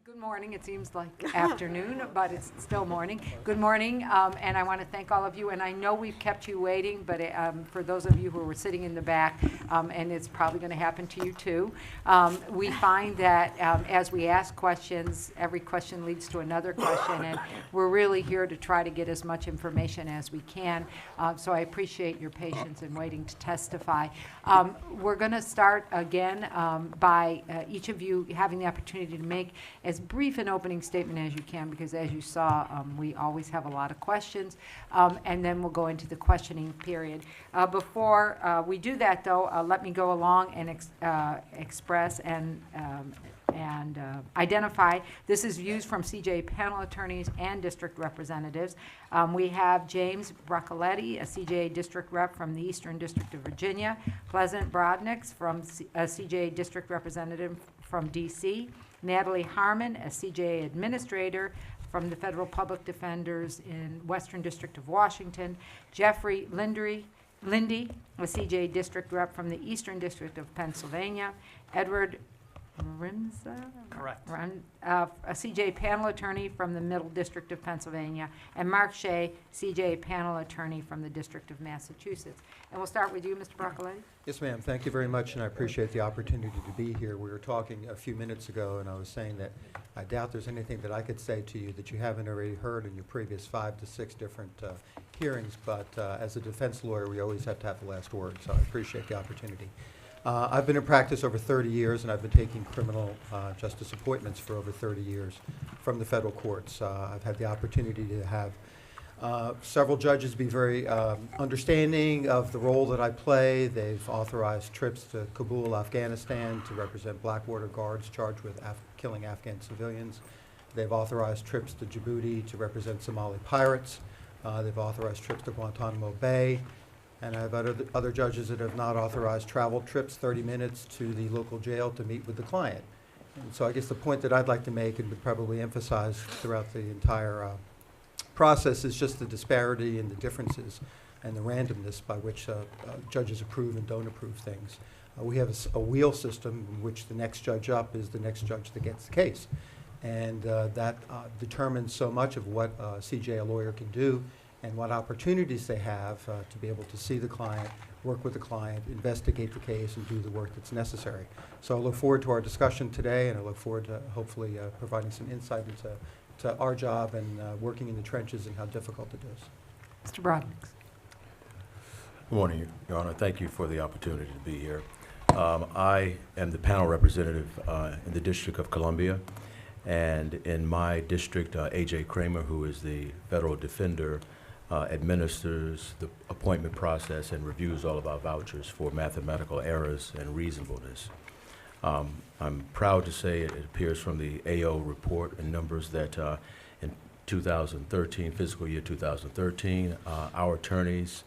Good morning. It seems like afternoon, but it's still morning. Good morning, and I want to thank all of you. And I know we've kept you waiting, but for those of you who were sitting in the back, and it's probably going to happen to you too, we find that as we ask questions, every question leads to another question, and we're really here to try to get as much information as we can. So I appreciate your patience in waiting to testify. We're going to start again by each of you having the opportunity to make as brief an opening statement as you can, because as you saw, we always have a lot of questions, and then we'll go into the questioning period. Before we do that, though, let me go along and express and identify. This is views from CJA panel attorneys and district representatives. We have James Broccoletti, a CJA district rep from the Eastern District of Virginia, Pleasant Brodnicks, from a CJA district representative from DC, Natalie Harmon, a CJA administrator from the Federal Public Defenders in Western District of Washington, Jeffrey Lindy, a CJA district rep from the Eastern District of Pennsylvania, Edward Rimza? Correct. A CJA panel attorney from the Middle District of Pennsylvania, and Mark Shea, CJA panel attorney from the District of Massachusetts. And we'll start with you, Mr. Broccoletti. Yes, ma'am. Thank you very much, and I appreciate the opportunity to be here. We were talking a few minutes ago, and I was saying that I doubt there's anything that I could say to you that you haven't already heard in your previous 5 to 6 different hearings, but as a defense lawyer, we always have to have the last word, so I appreciate the opportunity. I've been in practice over 30 years, and I've been taking criminal justice appointments for over 30 years from the federal courts. I've had the opportunity to have several judges be very understanding of the role that I play. They've authorized trips to Kabul, Afghanistan, to represent Blackwater Guards charged with killing Afghan civilians. They've authorized trips to Djibouti to represent Somali pirates. They've authorized trips to Guantanamo Bay. And I have other judges that have not authorized travel trips, 30 minutes to the local jail to meet with the client. And so I guess the point that I'd like to make and would probably emphasize throughout the entire process is just the disparity and the differences and the randomness by which judges approve and don't approve things. We have a wheel system in which the next judge up is the next judge that gets the case. And that determines so much of what a CJA lawyer can do and what opportunities they have to be able to see the client, work with the client, investigate the case, and do the work that's necessary. So I look forward to our discussion today, and I look forward to hopefully providing some insight into our job and working in the trenches and how difficult it is. Mr. Brodnicks. Good morning, Your Honor. Thank you for the opportunity to be here. I am the panel representative in the District of Columbia, and in my district, A.J. Kramer, who is the federal defender, administers the appointment process and reviews all of our vouchers for mathematical errors and reasonableness. I'm proud to say it appears from the AO report and numbers that in 2013, fiscal year 2013, our attorneys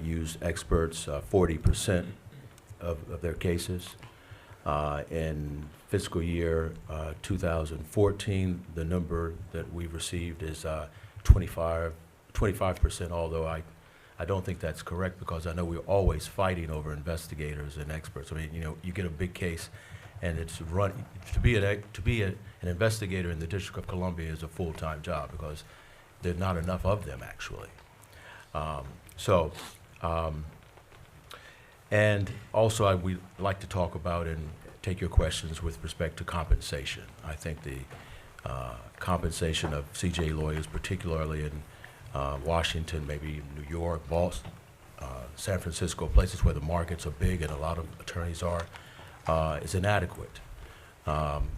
used experts 40% of their cases. In fiscal year 2014, the number that we've received is 25%, although I don't think that's correct, because I know we're always fighting over investigators and experts. I mean, you know, you get a big case, and it's to be an investigator in the District of Columbia is a full-time job, because there's not enough of them, actually. And also we'd like to talk about and take your questions with respect to compensation. I think the compensation of CJA lawyers, particularly in Washington, maybe New York, Boston, San Francisco, places where the markets are big and a lot of attorneys are, is inadequate.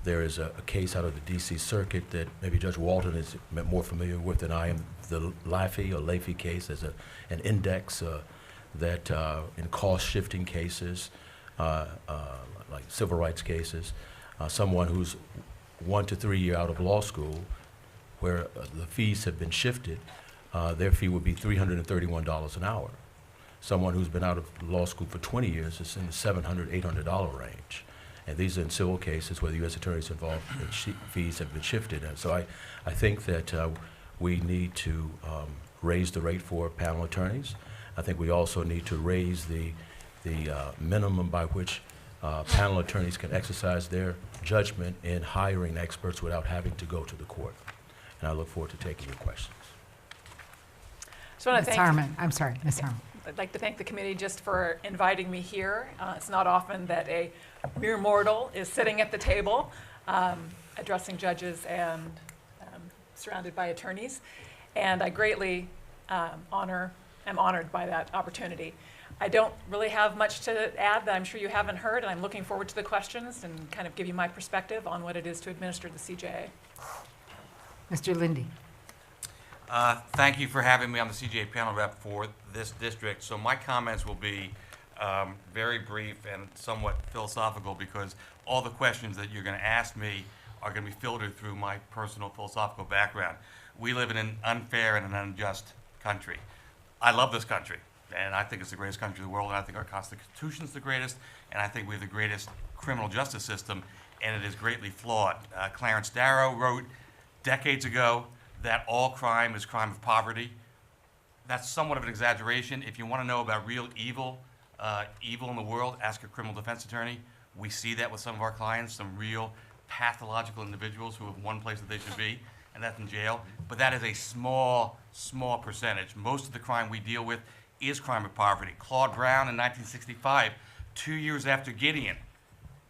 There is a case out of the D.C. Circuit that maybe Judge Walton is more familiar with than I am, the Laffey case as an index that in cost-shifting cases, like civil rights cases, someone who's 1 to 3 years out of law school, where the fees have been shifted, their fee would be $331 an hour. Someone who's been out of law school for 20 years is in the $700, $800 range. And these are in civil cases where the U.S. attorneys involved and fees have been shifted. And so I think that we need to raise the rate for panel attorneys. I think we also need to raise the minimum by which panel attorneys can exercise their judgment in hiring experts without having to go to the court. And I look forward to taking your questions. So I want Ms. to thank, Harmon, I'm sorry, Ms. Harmon. I'd like to thank the committee just for inviting me here. It's not often that a mere mortal is sitting at the table, addressing judges and surrounded by attorneys. And I greatly am honored by that opportunity. I don't really have much to add that I'm sure you haven't heard, and I'm looking forward to the questions and kind of give you my perspective on what it is to administer the CJA. Mr. Lindy. Thank you for having me on the CJA panel rep for this district. So my comments will be very brief and somewhat philosophical, because all the questions that you're going to ask me are going to be filtered through my personal philosophical background. We live in an unfair and an unjust country. I love this country, and I think it's the greatest country in the world, and I think our Constitution's the greatest, and I think we have the greatest criminal justice system, and it is greatly flawed. Clarence Darrow wrote decades ago that all crime is crime of poverty. That's somewhat of an exaggeration. If you want to know about real evil in the world, ask a criminal defense attorney. We see that with some of our clients, some real pathological individuals who have one place that they should be, and that's in jail. But that is a small percentage. Most of the crime we deal with is crime of poverty. Claude Brown in 1965, 2 years after Gideon,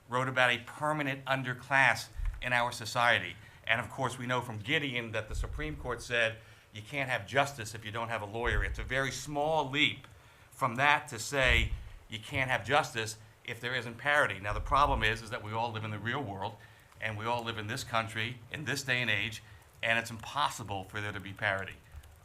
wrote about a permanent underclass in our society. And of course, we know from Gideon that the Supreme Court said you can't have justice if you don't have a lawyer. It's a very small leap from that to say you can't have justice if there isn't parity. Now, the problem is that we all live in the real world, and we all live in this country, in this day and age, and it's impossible for there to be parity.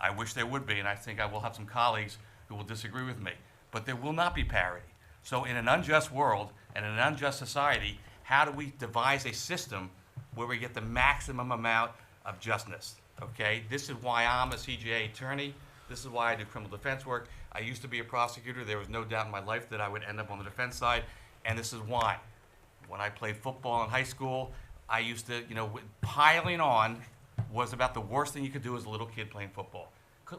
I wish there would be, and I think I will have some colleagues who will disagree with me, but there will not be parity. So in an unjust world and in an unjust society, how do we devise a system where we get the maximum amount of justness? Okay, this is why I'm a CJA attorney. This is why I do criminal defense work. I used to be a prosecutor. There was no doubt in my life that I would end up on the defense side, and this is why. When I played football in high school, I used to, piling on was about the worst thing you could do as a little kid playing football.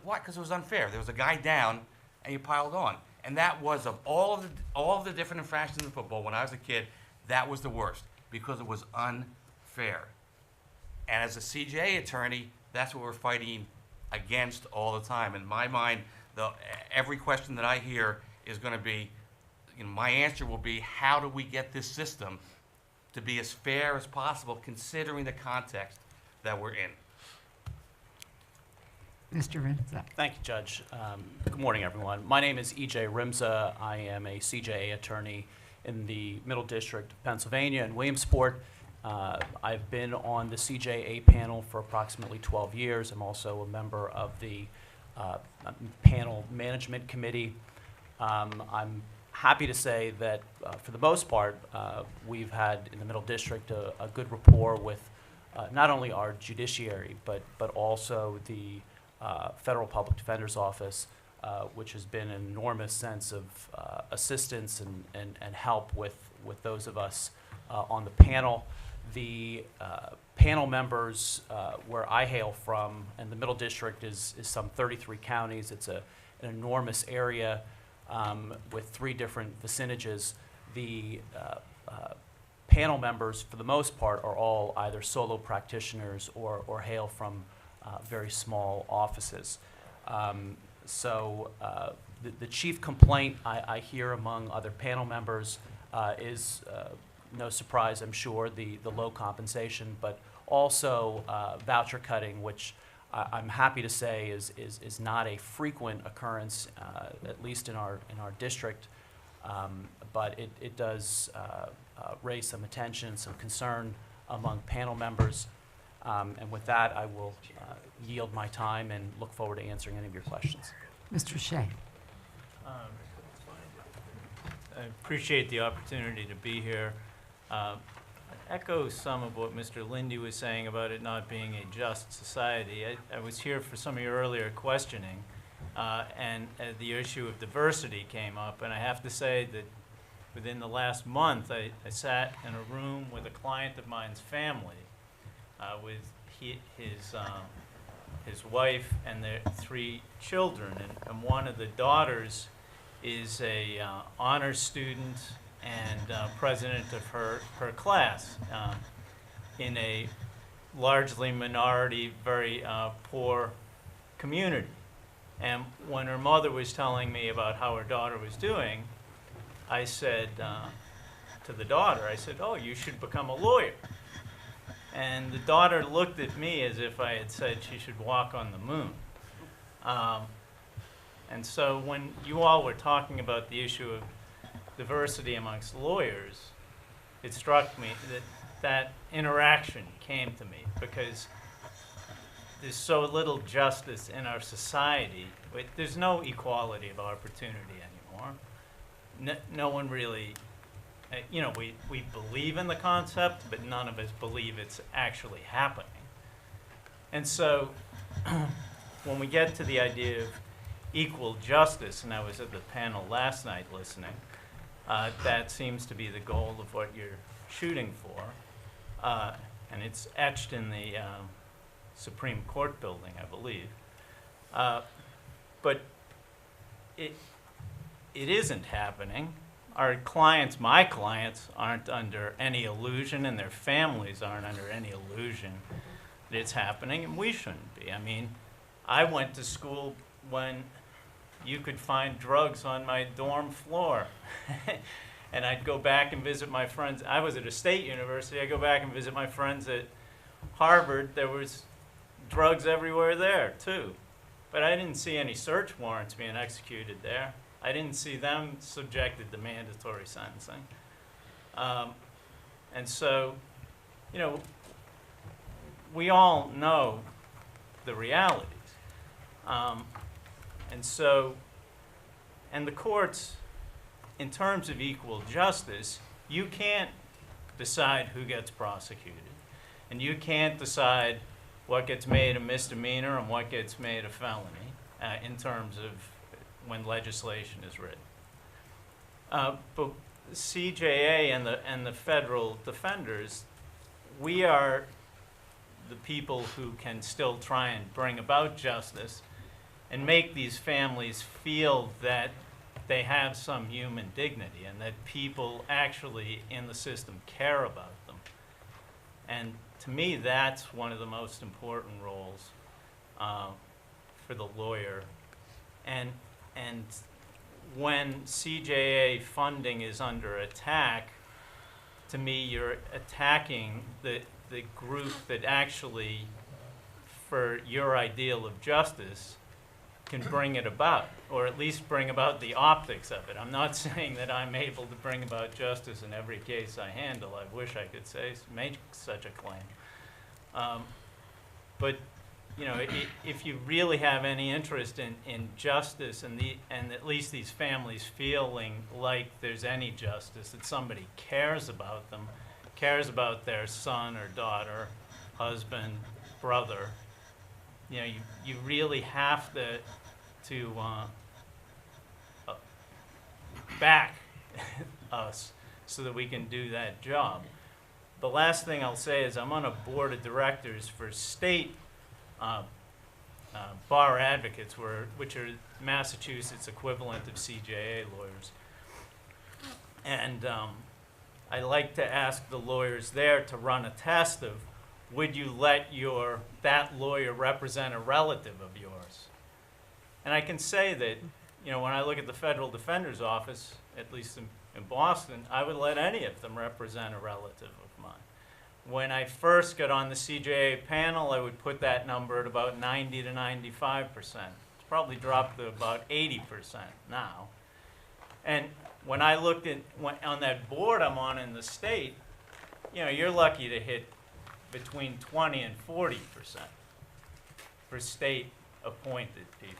Why? Because it was unfair. There was a guy down, and you piled on. And that was, of all of the different infractions in football when I was a kid, that was the worst, because it was unfair. And as a CJA attorney, that's what we're fighting against all the time. In my mind, every question that I hear is going to be, my answer will be, how do we get this system to be as fair as possible, considering the context that we're in? Mr. Rinza. Thank you, Judge. Good morning, everyone. My name is E.J. Rimza. I am a CJA attorney in the Middle District of Pennsylvania in Williamsport. I've been on the CJA panel for approximately 12 years. I'm also a member of the panel management committee. I'm happy to say that for the most part, we've had in the Middle District a good rapport with not only our judiciary, but also the Federal Public Defender's Office, which has been an enormous sense of assistance and help with those of us on the panel. The panel members where I hail from, and the Middle District is some 33 counties. It's an enormous area with 3 different vicinages. The panel members, for the most part, are all either solo practitioners or hail from very small offices. So the chief complaint I hear among other panel members is, no surprise, I'm sure, the low compensation, but also voucher cutting, which I'm happy to say is not a frequent occurrence, at least in our district, but it does raise some attention, some concern among panel members. And with that, I will yield my time and look forward to answering any of your questions. Mr. Shea. I appreciate the opportunity to be here. I echo some of what Mr. Lindy was saying about it not being a just society. I was here for some of your earlier questioning, and the issue of diversity came up, and I have to say that within the last month, I sat in a room with a client of mine's family, with his wife and their 3 children, and one of the daughters is a honors student and president of her class in a largely minority, very poor community. And when her mother was telling me about how her daughter was doing, I said to the daughter, I said, "Oh, you should become a lawyer." And the daughter looked at me as if I had said she should walk on the moon. And so when you all were talking about the issue of diversity amongst lawyers, it struck me that that interaction came to me because there's so little justice in our society. There's no equality of opportunity anymore. No one really, you know, we believe in the concept, but none of us believe it's actually happening. And so when we get to the idea of equal justice, and I was at the panel last night listening, that seems to be the goal of what you're shooting for. And it's etched in the Supreme Court building, I believe. But it isn't happening. Our clients, my clients, aren't under any illusion, and their families aren't under any illusion that it's happening, and we shouldn't be. I mean, I went to school when you could find drugs on my dorm floor. And I'd go back and visit my friends. I was at a state university. I'd go back and visit my friends at Harvard. There was drugs everywhere there, too. But I didn't see any search warrants being executed there. I didn't see them subjected to mandatory sentencing. And so, you know, we all know the realities. And the courts, in terms of equal justice, you can't decide who gets prosecuted. And you can't decide what gets made a misdemeanor and what gets made a felony in terms of when legislation is written. But CJA and the federal defenders, we are the people who can still try and bring about justice and make these families feel that they have some human dignity and that people actually in the system care about them. And to me, that's one of the most important roles for the lawyer. And when CJA funding is under attack, to me, you're attacking the group that actually, for your ideal of justice, can bring it about, or at least bring about the optics of it. I'm not saying that I'm able to bring about justice in every case I handle. I wish I could make such a claim. But you know, if you really have any interest in justice and at least these families feeling like there's any justice, that somebody cares about them, cares about their son or daughter, husband, brother, you know, you really have to back us so that we can do that job. The last thing I'll say is I'm on a board of directors for state bar advocates, which are Massachusetts equivalent of CJA lawyers. And I like to ask the lawyers there to run a test of, would you let that lawyer represent a relative of yours? And I can say that, you know, when I look at the Federal Defender's Office, at least in Boston, I would let any of them represent a relative of mine. When I first got on the CJA panel, I would put that number at about 90 to 95%. It's probably dropped to about 80% now. And when I looked on that board I'm on in the state, you know, you're lucky to hit between 20 and 40% for state-appointed people.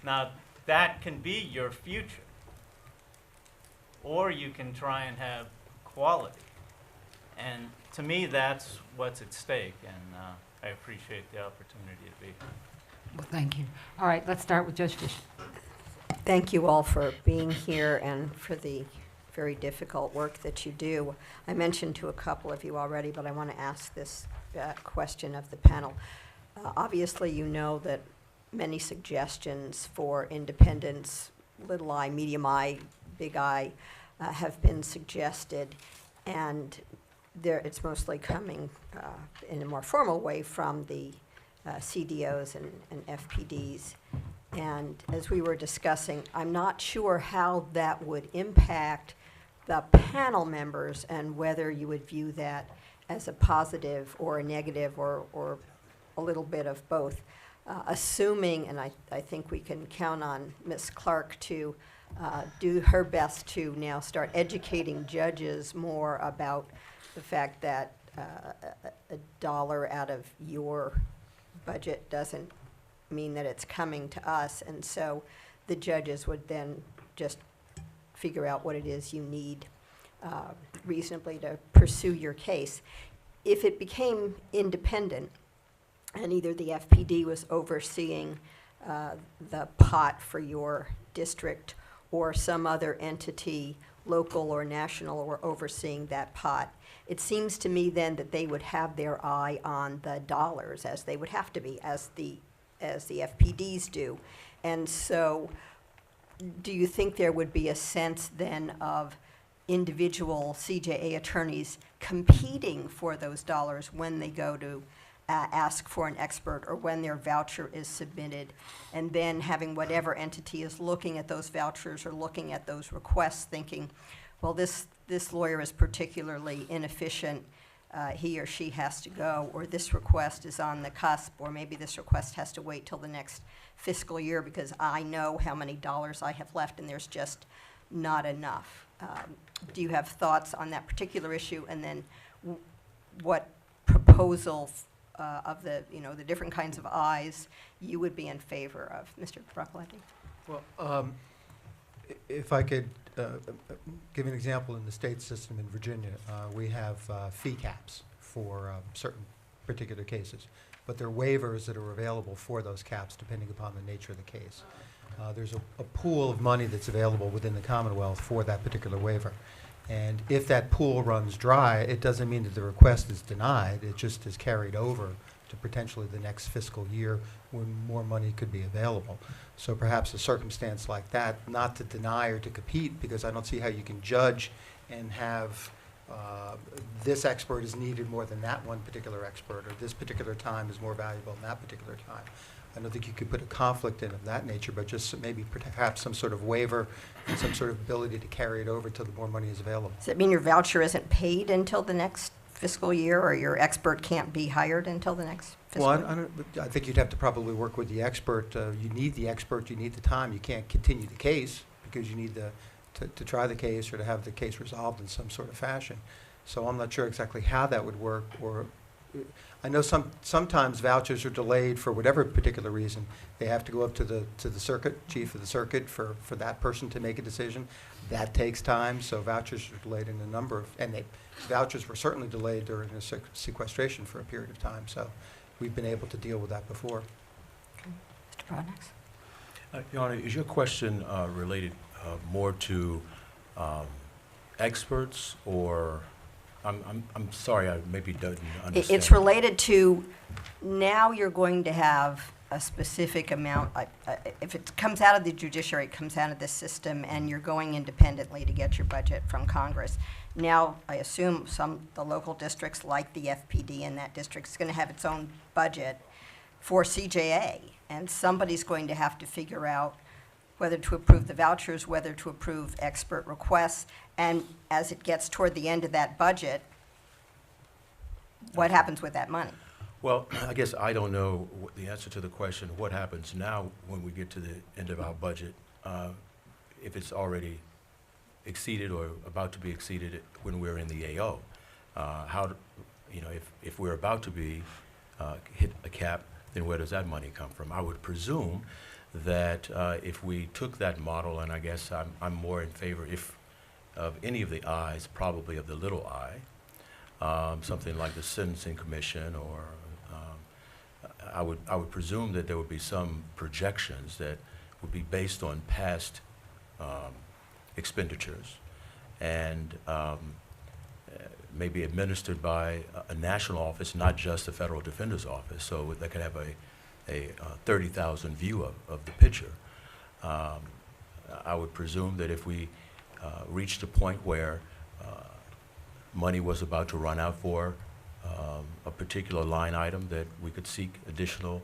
Now, that can be your future. Or you can try and have quality. And to me, that's what's at stake, and I appreciate the opportunity to be here. Well, thank you. All right, let's start with Judge Fish. Thank you all for being here and for the very difficult work that you do. I mentioned to a couple of you already, but I want to ask this question of the panel. Obviously, you know that many suggestions for independence, little I, medium I, big I, have been suggested, and it's mostly coming in a more formal way from the CDOs and FPDs. And as we were discussing, I'm not sure how that would impact the panel members and whether you would view that as a positive or a negative or a little bit of both. Assuming, and I think we can count on Ms. Clark to do her best to now start educating judges more about the fact that a dollar out of your budget doesn't mean that it's coming to us, and so the judges would then just figure out what it is you need reasonably to pursue your case. If it became independent and either the FPD was overseeing the pot for your district or some other entity, local or national, or overseeing that pot, it seems to me then that they would have their eye on the dollars, as they would have to be, as the FPDs do. And so do you think there would be a sense then of individual CJA attorneys competing for those dollars when they go to ask for an expert or when their voucher is submitted, and then having whatever entity is looking at those vouchers or looking at those requests thinking, well, this lawyer is particularly inefficient, he or she has to go, or this request is on the cusp, or maybe this request has to wait till the next fiscal year because I know how many dollars I have left and there's just not enough. Do you have thoughts on that particular issue, and then what proposal of the different kinds of eyes you would be in favor of, Mr. Broccoletti? Well, if I could give an example, in the state system in Virginia, we have fee caps for certain particular cases, but there are waivers that are available for those caps depending upon the nature of the case. There's a pool of money that's available within the Commonwealth for that particular waiver. And if that pool runs dry, it doesn't mean that the request is denied. It just is carried over to potentially the next fiscal year when more money could be available. So perhaps a circumstance like that, not to deny or to compete, because I don't see how you can judge and have this expert is needed more than that one particular expert, or this particular time is more valuable than that particular time. I don't think you could put a conflict in of that nature, but just maybe perhaps some sort of waiver and some sort of ability to carry it over till the more money is available. Does it mean your voucher isn't paid until the next fiscal year, or your expert can't be hired until the next fiscal year? Well, I think you'd have to probably work with the expert. You need the expert, you need the time. You can't continue the case because you need to try the case or to have the case resolved in some sort of fashion. So I'm not sure exactly how that would work, or I know sometimes vouchers are delayed for whatever particular reason. They have to go up to the circuit, chief of the circuit, for that person to make a decision. That takes time, so vouchers are delayed in a number of, and vouchers were certainly delayed during the sequestration for a period of time, so we've been able to deal with that before. Mr. Broadnax? Your Honor, is your question related more to experts, or I'm sorry, I maybe don't understand. It's related to, now you're going to have a specific amount, if it comes out of the judiciary, it comes out of this system, and you're going independently to get your budget from Congress. Now, I assume the local districts, like the FPD in that district, is going to have its own budget for CJA, and somebody's going to have to figure out whether to approve the vouchers, whether to approve expert requests, and as it gets toward the end of that budget, what happens with that money? Well, I guess I don't know the answer to the question, what happens now when we get to the end of our budget, if it's already exceeded or about to be exceeded when we're in the AO. If we're about to be hit a cap, then where does that money come from? I would presume that if we took that model, and I guess I'm more in favor of any of the I's, probably of the little I, something like the Sentencing Commission, or I would presume that there would be some projections that would be based on past expenditures and maybe administered by a national office, not just the Federal Defender's Office, so they could have a 30,000 view of the picture. I would presume that if we reached a point where money was about to run out for a particular line item, that we could seek additional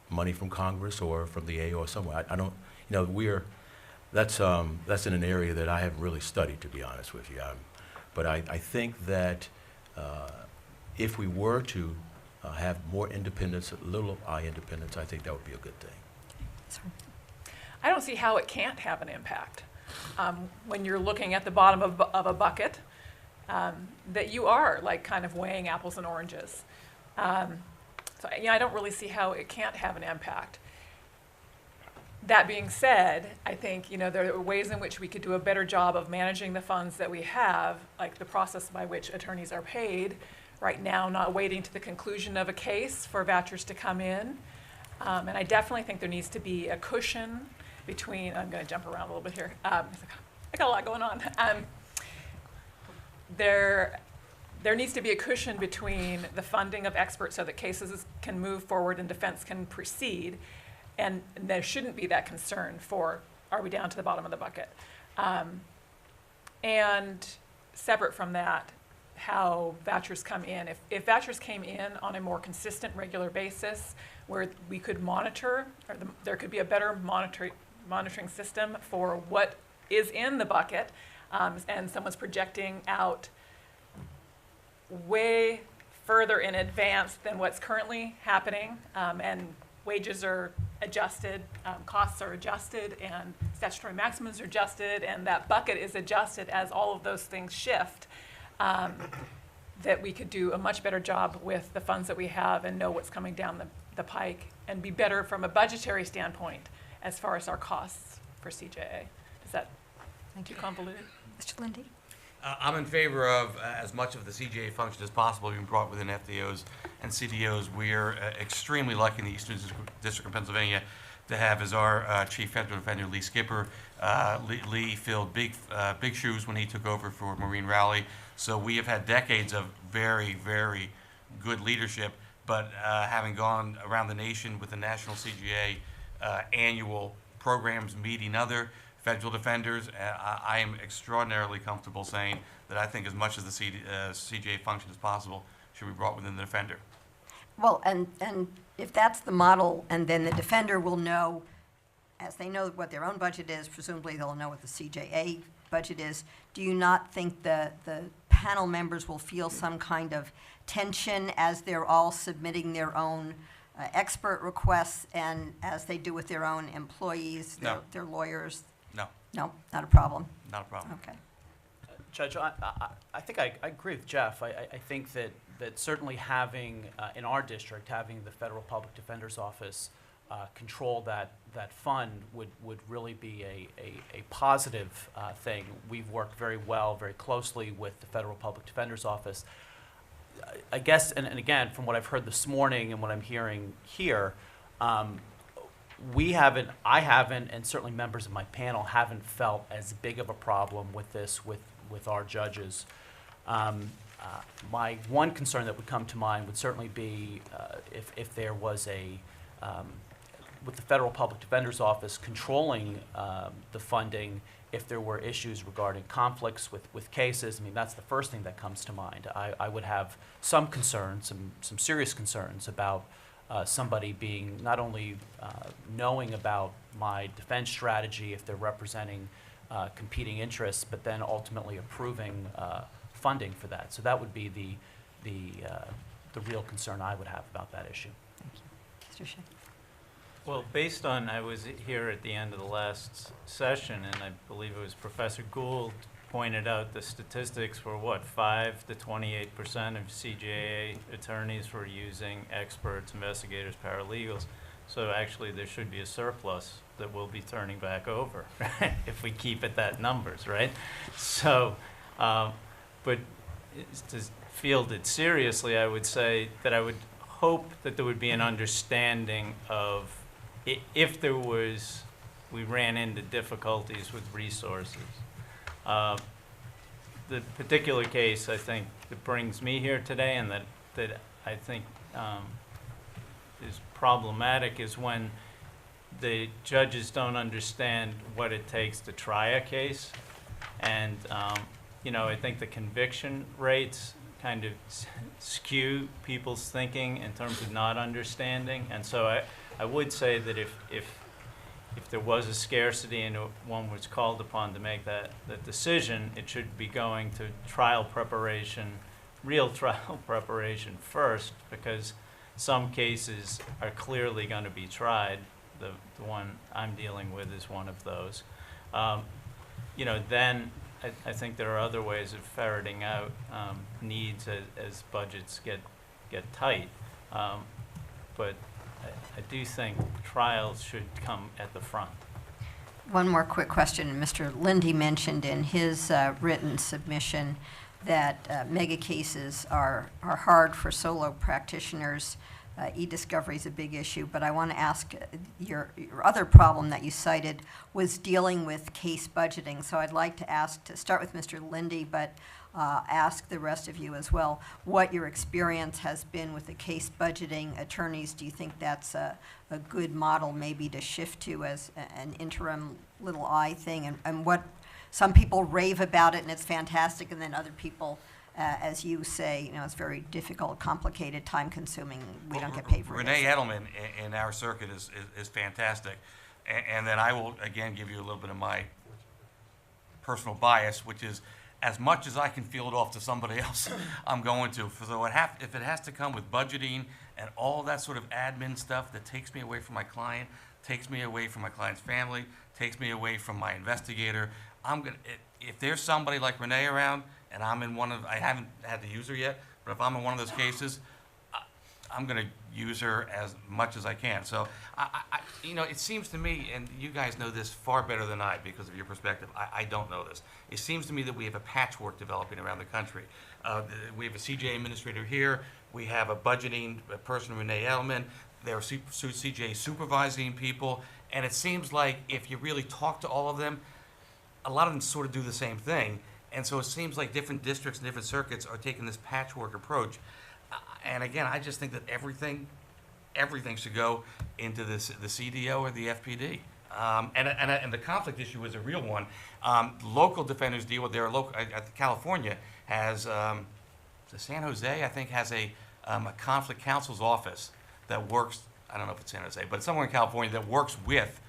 money from Congress or from the A or somewhere. I don't, that's in an area that I haven't really studied, to be honest with you. But I think that if we were to have more independence, a little I independence, I think that would be a good thing. I don't see how it can't have an impact. When you're looking at the bottom of a bucket, that you are like kind of weighing apples and oranges. So I don't really see how it can't have an impact. That being said, I think there are ways in which we could do a better job of managing the funds that we have, like the process by which attorneys are paid right now, not waiting to the conclusion of a case for vouchers to come in. And I definitely think there needs to be a cushion between, I'm going to jump around a little bit here. I got a lot going on. There needs to be a cushion between the funding of experts so that cases can move forward and defense can proceed. And there shouldn't be that concern for, are we down to the bottom of the bucket? And separate from that, how vouchers come in. If vouchers came in on a more consistent, regular basis, where we could monitor, or there could be a better monitoring system for what is in the bucket, and someone's projecting out way further in advance than what's currently happening, and wages are adjusted, costs are adjusted, and statutory maximums are adjusted, and that bucket is adjusted as all of those things shift, that we could do a much better job with the funds that we have and know what's coming down the pike, and be better from a budgetary standpoint as far as our costs for CJA. Is that too convoluted? Mr. Lindy? I'm in favor of as much of the CJA function as possible being brought within FDOs and CDOs. We are extremely lucky in the Eastern District of Pennsylvania to have as our Chief Federal Defender Lee Skipper. Lee filled big shoes when he took over for Maureen Rowley. So we have had decades of very, very good leadership. But having gone around the nation with the National CJA annual programs meeting other federal defenders, I am extraordinarily comfortable saying that I think as much of the CJA function as possible should be brought within the defender. Well, and if that's the model, and then the defender will know, as they know what their own budget is, presumably they'll know what the CJA budget is, do you not think the panel members will feel some kind of tension as they're all submitting their own expert requests, and as they do with their own employees, No. their lawyers? No, No, not a problem? not a problem. Okay. Judge, I think I agree with Jeff. I think that certainly having, in our district, having the Federal Public Defender's Office control that fund would really be a positive thing. We've worked very well, very closely with the Federal Public Defender's Office. I guess, and again, from what I've heard this morning and what I'm hearing here, I haven't, and certainly members of my panel haven't felt as big of a problem with this with our judges. My one concern that would come to mind would certainly be if there was with the Federal Public Defender's Office controlling the funding, if there were issues regarding conflicts with cases. I mean, that's the first thing that comes to mind. I would have some concerns, some serious concerns about somebody being not only knowing about my defense strategy if they're representing competing interests, but then ultimately approving funding for that. So that would be the real concern I would have about that issue. Mr. Shea? Well, based on, I was here at the end of the last session, and I believe it was Professor Gould pointed out the statistics were what, 5 to 28% of CJA attorneys were using experts, investigators, paralegals. So actually there should be a surplus that we'll be turning back over if we keep at that numbers, right? So, but to field it seriously, I would say that I would hope that there would be an understanding of if we ran into difficulties with resources. The particular case, I think, that brings me here today and that I think is problematic is when the judges don't understand what it takes to try a case. And, I think the conviction rates kind of skew people's thinking in terms of not understanding. And so I would say that if there was a scarcity and one was called upon to make that decision, it should be going to trial preparation, real trial preparation first, because some cases are clearly going to be tried. The one I'm dealing with is one of those. Then I think there are other ways of ferreting out needs as budgets get tight. But I do think trials should come at the front. One more quick question. Mr. Lindy mentioned in his written submission that mega cases are hard for solo practitioners. E-discovery is a big issue, but I want to ask, your other problem that you cited was dealing with case budgeting. So I'd like to start with Mr. Lindy, but ask the rest of you as well, what your experience has been with the case budgeting attorneys. Do you think that's a good model maybe to shift to as an interim little I thing? And what some people rave about it and it's fantastic, and then other people, as you say, it's very difficult, complicated, time-consuming. We don't get paid for it. Renee Edelman in our circuit is fantastic. And then I will, again, give you a little bit of my personal bias, which is as much as I can field off to somebody else, I'm going to. So if it has to come with budgeting and all that sort of admin stuff that takes me away from my client, takes me away from my client's family, takes me away from my investigator, if there's somebody like Renee around, and I haven't had to use her yet, but if I'm in one of those cases, I'm going to use her as much as I can. So, it seems to me, and you guys know this far better than I because of your perspective, I don't know this. It seems to me that we have a patchwork developing around the country. We have a CJA administrator here. We have a budgeting person, Renee Edelman. There are CJA supervising people. And it seems like if you really talk to all of them, a lot of them sort of do the same thing. And so it seems like different districts and different circuits are taking this patchwork approach. And again, I just think that everything should go into the CDO or the FPD. And the conflict issue is a real one. Local defenders deal with their local. California has San Jose, I think, has a conflict counsel's office that works. I don't know if it's San Jose, but somewhere in California that works with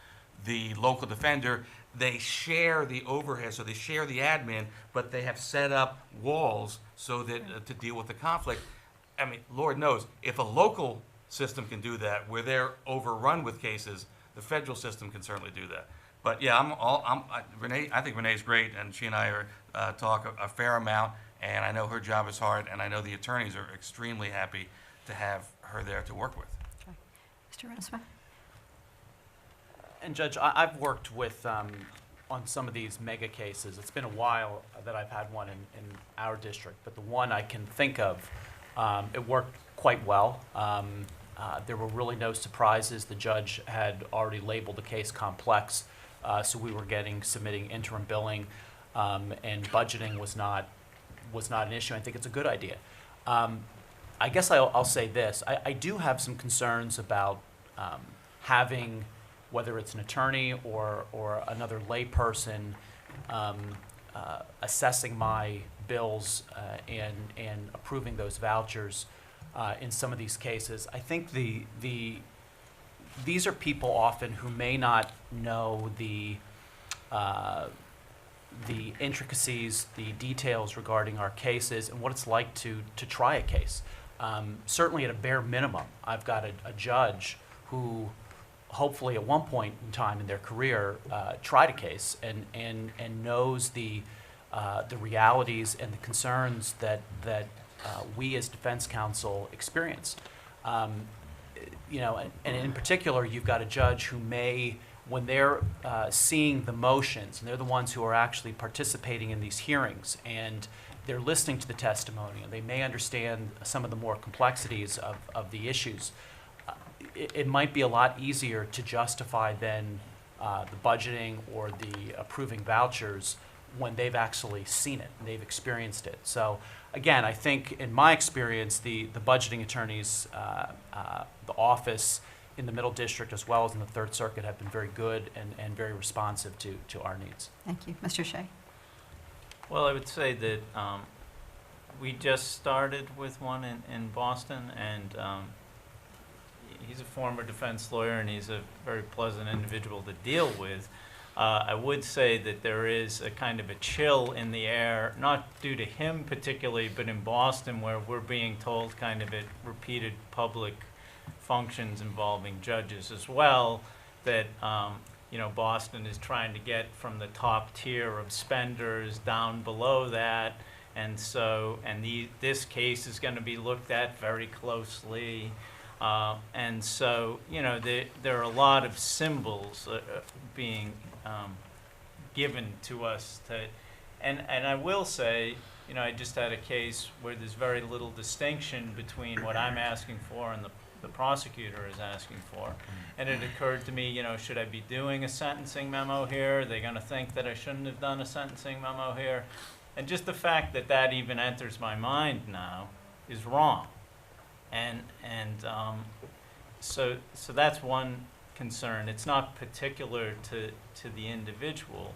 the local defender. They share the overhead, so they share the admin, but they have set up walls so that to deal with the conflict. I mean, Lord knows, if a local system can do that, where they're overrun with cases, the federal system can certainly do that. But yeah, Renee. I think Renee's great, and she and I talk a fair amount. And I know her job is hard, and I know the attorneys are extremely happy to have her there to work with. Okay. Mr. Rensma? And Judge, I've worked with, on some of these mega cases. It's been a while that I've had one in our district, but the one I can think of, it worked quite well. There were really no surprises. The judge had already labeled the case complex, so we were submitting interim billing, and budgeting was not an issue. I think it's a good idea. I guess I'll say this. I do have some concerns about having, whether it's an attorney or another layperson, assessing my bills and approving those vouchers in some of these cases. I think these are people often who may not know the intricacies, the details regarding our cases and what it's like to try a case. Certainly at a bare minimum, I've got a judge who hopefully at one point in time in their career tried a case and knows the realities and the concerns that we as defense counsel experience. And in particular, you've got a judge who may, when they're seeing the motions, and they're the ones who are actually participating in these hearings, and they're listening to the testimony, and they may understand some of the more complexities of the issues, it might be a lot easier to justify than the budgeting or the approving vouchers when they've actually seen it and they've experienced it. So again, I think in my experience, the budgeting attorneys, the office in the Middle District as well as in the Third Circuit have been very good and very responsive to our needs. Thank you. Mr. Shea? Well, I would say that we just started with one in Boston, and he's a former defense lawyer, and he's a very pleasant individual to deal with. I would say that there is a kind of a chill in the air, not due to him particularly, but in Boston, where we're being told kind of at repeated public functions involving judges as well, that Boston is trying to get from the top tier of spenders down below that, and this case is going to be looked at very closely. And so, there are a lot of symbols being given to us. And I will say, I just had a case where there's very little distinction between what I'm asking for and the prosecutor is asking for. And it occurred to me, should I be doing a sentencing memo here? Are they going to think that I shouldn't have done a sentencing memo here? And just the fact that that even enters my mind now is wrong. So that's one concern. It's not particular to the individual.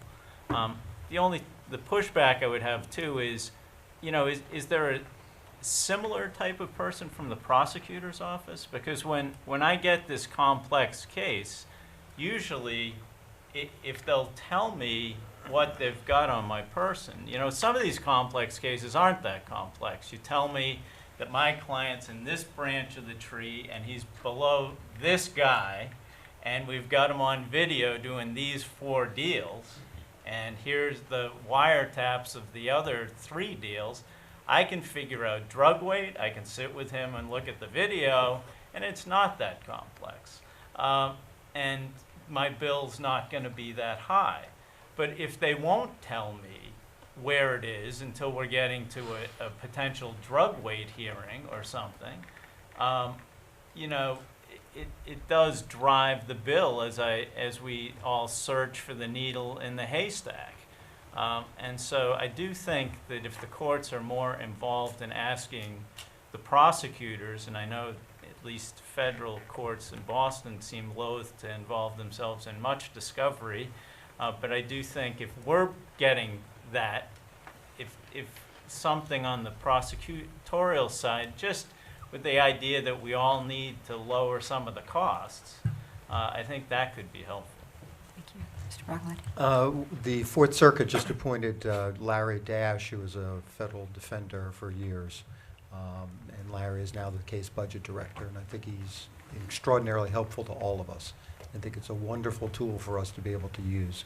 The pushback I would have too is, is there a similar type of person from the prosecutor's office? Because when I get this complex case, usually if they'll tell me what they've got on my person, some of these complex cases aren't that complex. You tell me that my client's in this branch of the tree and he's below this guy, and we've got him on video doing these 4 deals, and here's the wiretaps of the other 3 deals. I can figure out drug weight, I can sit with him and look at the video, and it's not that complex. And my bill's not going to be that high. But if they won't tell me where it is until we're getting to a potential drug weight hearing or something, it does drive the bill as we all search for the needle in the haystack. And so I do think that if the courts are more involved in asking the prosecutors, and I know at least federal courts in Boston seem loath to involve themselves in much discovery, but I do think if we're getting that, if something on the prosecutorial side, just with the idea that we all need to lower some of the costs, I think that could be helpful. Thank you. Mr. Brocklight? The Fourth Circuit just appointed Larry Dash, who was a federal defender for years. And Larry is now the case budget director, and I think he's extraordinarily helpful to all of us. I think it's a wonderful tool for us to be able to use.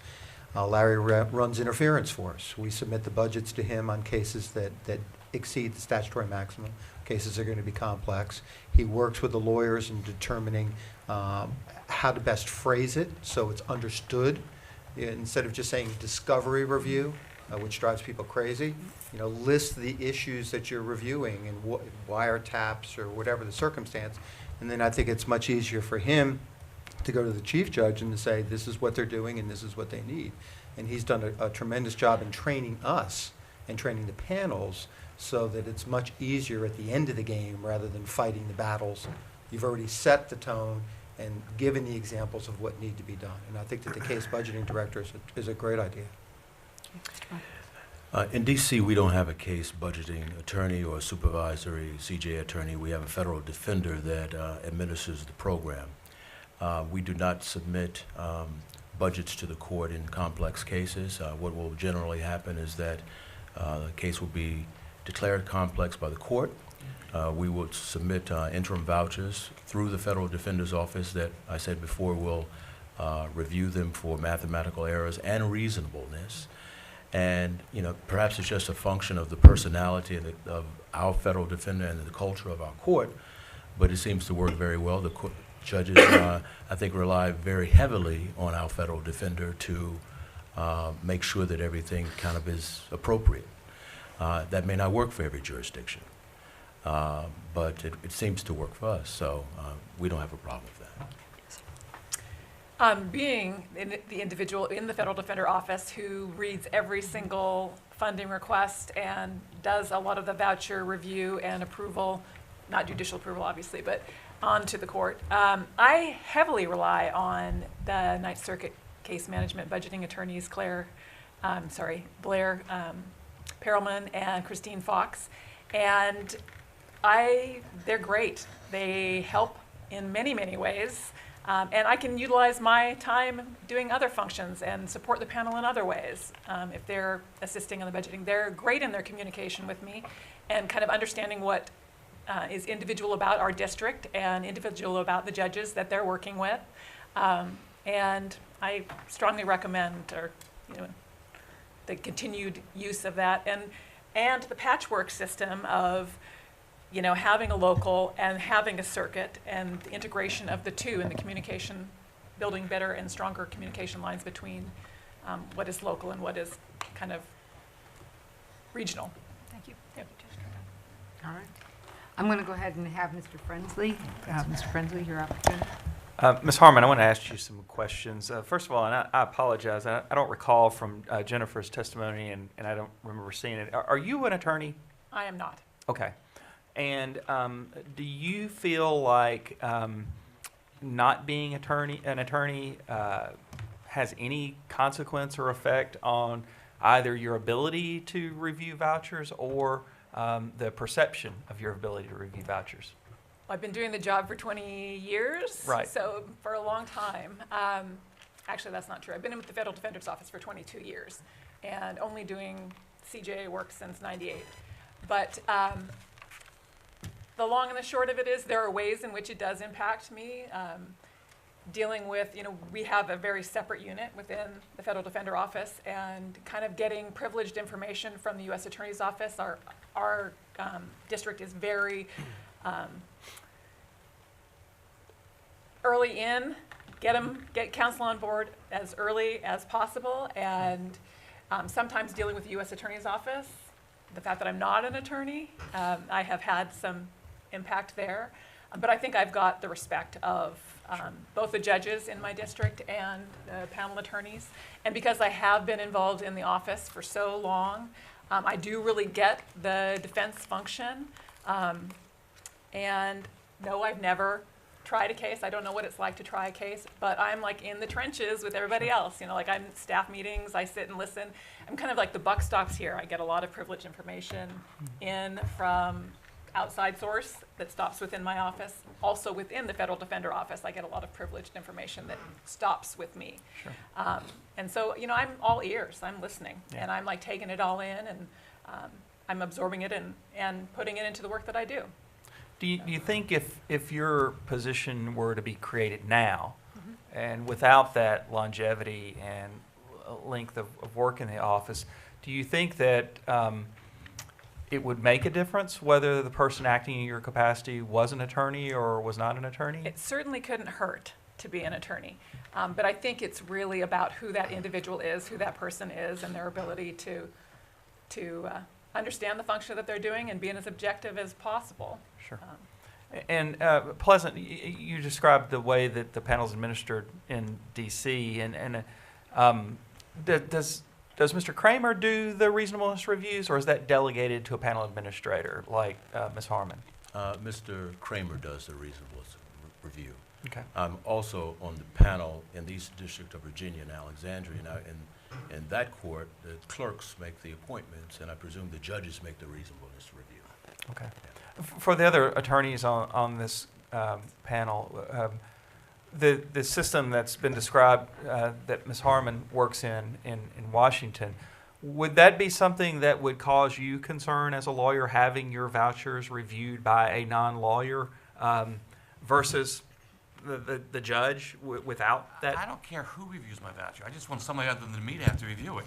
Larry runs interference for us. We submit the budgets to him on cases that exceed the statutory maximum. Cases are going to be complex. He works with the lawyers in determining how to best phrase it so it's understood. Instead of just saying discovery review, which drives people crazy, list the issues that you're reviewing and wiretaps or whatever the circumstance. And then I think it's much easier for him to go to the chief judge and to say, this is what they're doing and this is what they need. And he's done a tremendous job in training us and training the panels so that it's much easier at the end of the game rather than fighting the battles. You've already set the tone and given the examples of what need to be done. And I think that the case budgeting director is a great idea. In D.C., we don't have a case budgeting attorney or a supervisory CJA attorney. We have a federal defender that administers the program. We do not submit budgets to the court in complex cases. What will generally happen is that the case will be declared complex by the court. We will submit interim vouchers through the federal defender's office that I said before will review them for mathematical errors and reasonableness. And perhaps it's just a function of the personality of our federal defender and the culture of our court, but it seems to work very well. The judges, I think, rely very heavily on our federal defender to make sure that everything kind of is appropriate. That may not work for every jurisdiction, but it seems to work for us, so we don't have a problem with that. Being the individual in the Federal Defender Office who reads every single funding request and does a lot of the voucher review and approval, not judicial approval obviously, but on to the court. I heavily rely on the Ninth Circuit case management budgeting attorneys, Blair Perelman and Christine Fox. And they're great. They help in many, many ways. And I can utilize my time doing other functions and support the panel in other ways if they're assisting in the budgeting. They're great in their communication with me and kind of understanding what is individual about our district and individual about the judges that they're working with. And I strongly recommend the continued use of that and the patchwork system of having a local and having a circuit and the integration of the two and the communication, building better and stronger communication lines between what is local and what is kind of regional. Thank you. Yep. All right. I'm going to go ahead and have Mr. Frensley. Mr. Frensley, your opportunity. Ms. Harmon, I want to ask you some questions. First of all, and I apologize, I don't recall from Jennifer's testimony, and I don't remember seeing it. Are you an attorney? I am not. Okay. And do you feel like not being an attorney has any consequence or effect on either your ability to review vouchers or the perception of your ability to review vouchers? I've been doing the job for 20 years, Right. So for a long time. Actually, that's not true. I've been with the Federal Defender's Office for 22 years and only doing CJA work since '98. But the long and the short of it is there are ways in which it does impact me. Dealing with, we have a very separate unit within the Federal Defender Office, and kind of getting privileged information from the U.S. Attorney's Office. Our district is very early in, get counsel on board as early as possible, and sometimes dealing with the U.S. Attorney's Office, the fact that I'm not an attorney, I have had some impact there. But I think I've got the respect of both the judges in my district and panel attorneys. And because I have been involved in the office for so long, I do really get the defense function. And no, I've never tried a case. I don't know what it's like to try a case, but I'm like in the trenches with everybody else. Like I'm at staff meetings, I sit and listen. I'm kind of like the buck stops here. I get a lot of privileged information in from outside source that stops within my office. Also within the Federal Defender Office, I get a lot of privileged information that stops with me. Sure. And so, I'm all ears. I'm listening, Yeah. and I'm like taking it all in, and I'm absorbing it and putting it into the work that I do. Do you think if your position were to be created now, and without that longevity and length of work in the office, do you think that it would make a difference whether the person acting in your capacity was an attorney or was not an attorney? It certainly couldn't hurt to be an attorney, but I think it's really about who that individual is, who that person is, and their ability to understand the function that they're doing and being as objective as possible. Sure. And Pleasant, you described the way that the panel's administered in D.C. and does Mr. Kramer do the reasonableness reviews, or is that delegated to a panel administrator like Ms. Harmon? Mr. Kramer does the reasonableness review. Okay. I'm also on the panel in the Eastern District of Virginia and Alexandria. Now, in that court, the clerks make the appointments, and I presume the judges make the reasonableness review. Okay. For the other attorneys on this panel, the system that's been described that Ms. Harmon works in Washington, would that be something that would cause you concern as a lawyer, having your vouchers reviewed by a non-lawyer versus the judge without that? I don't care who reviews my voucher. I just want somebody other than me to have to review it.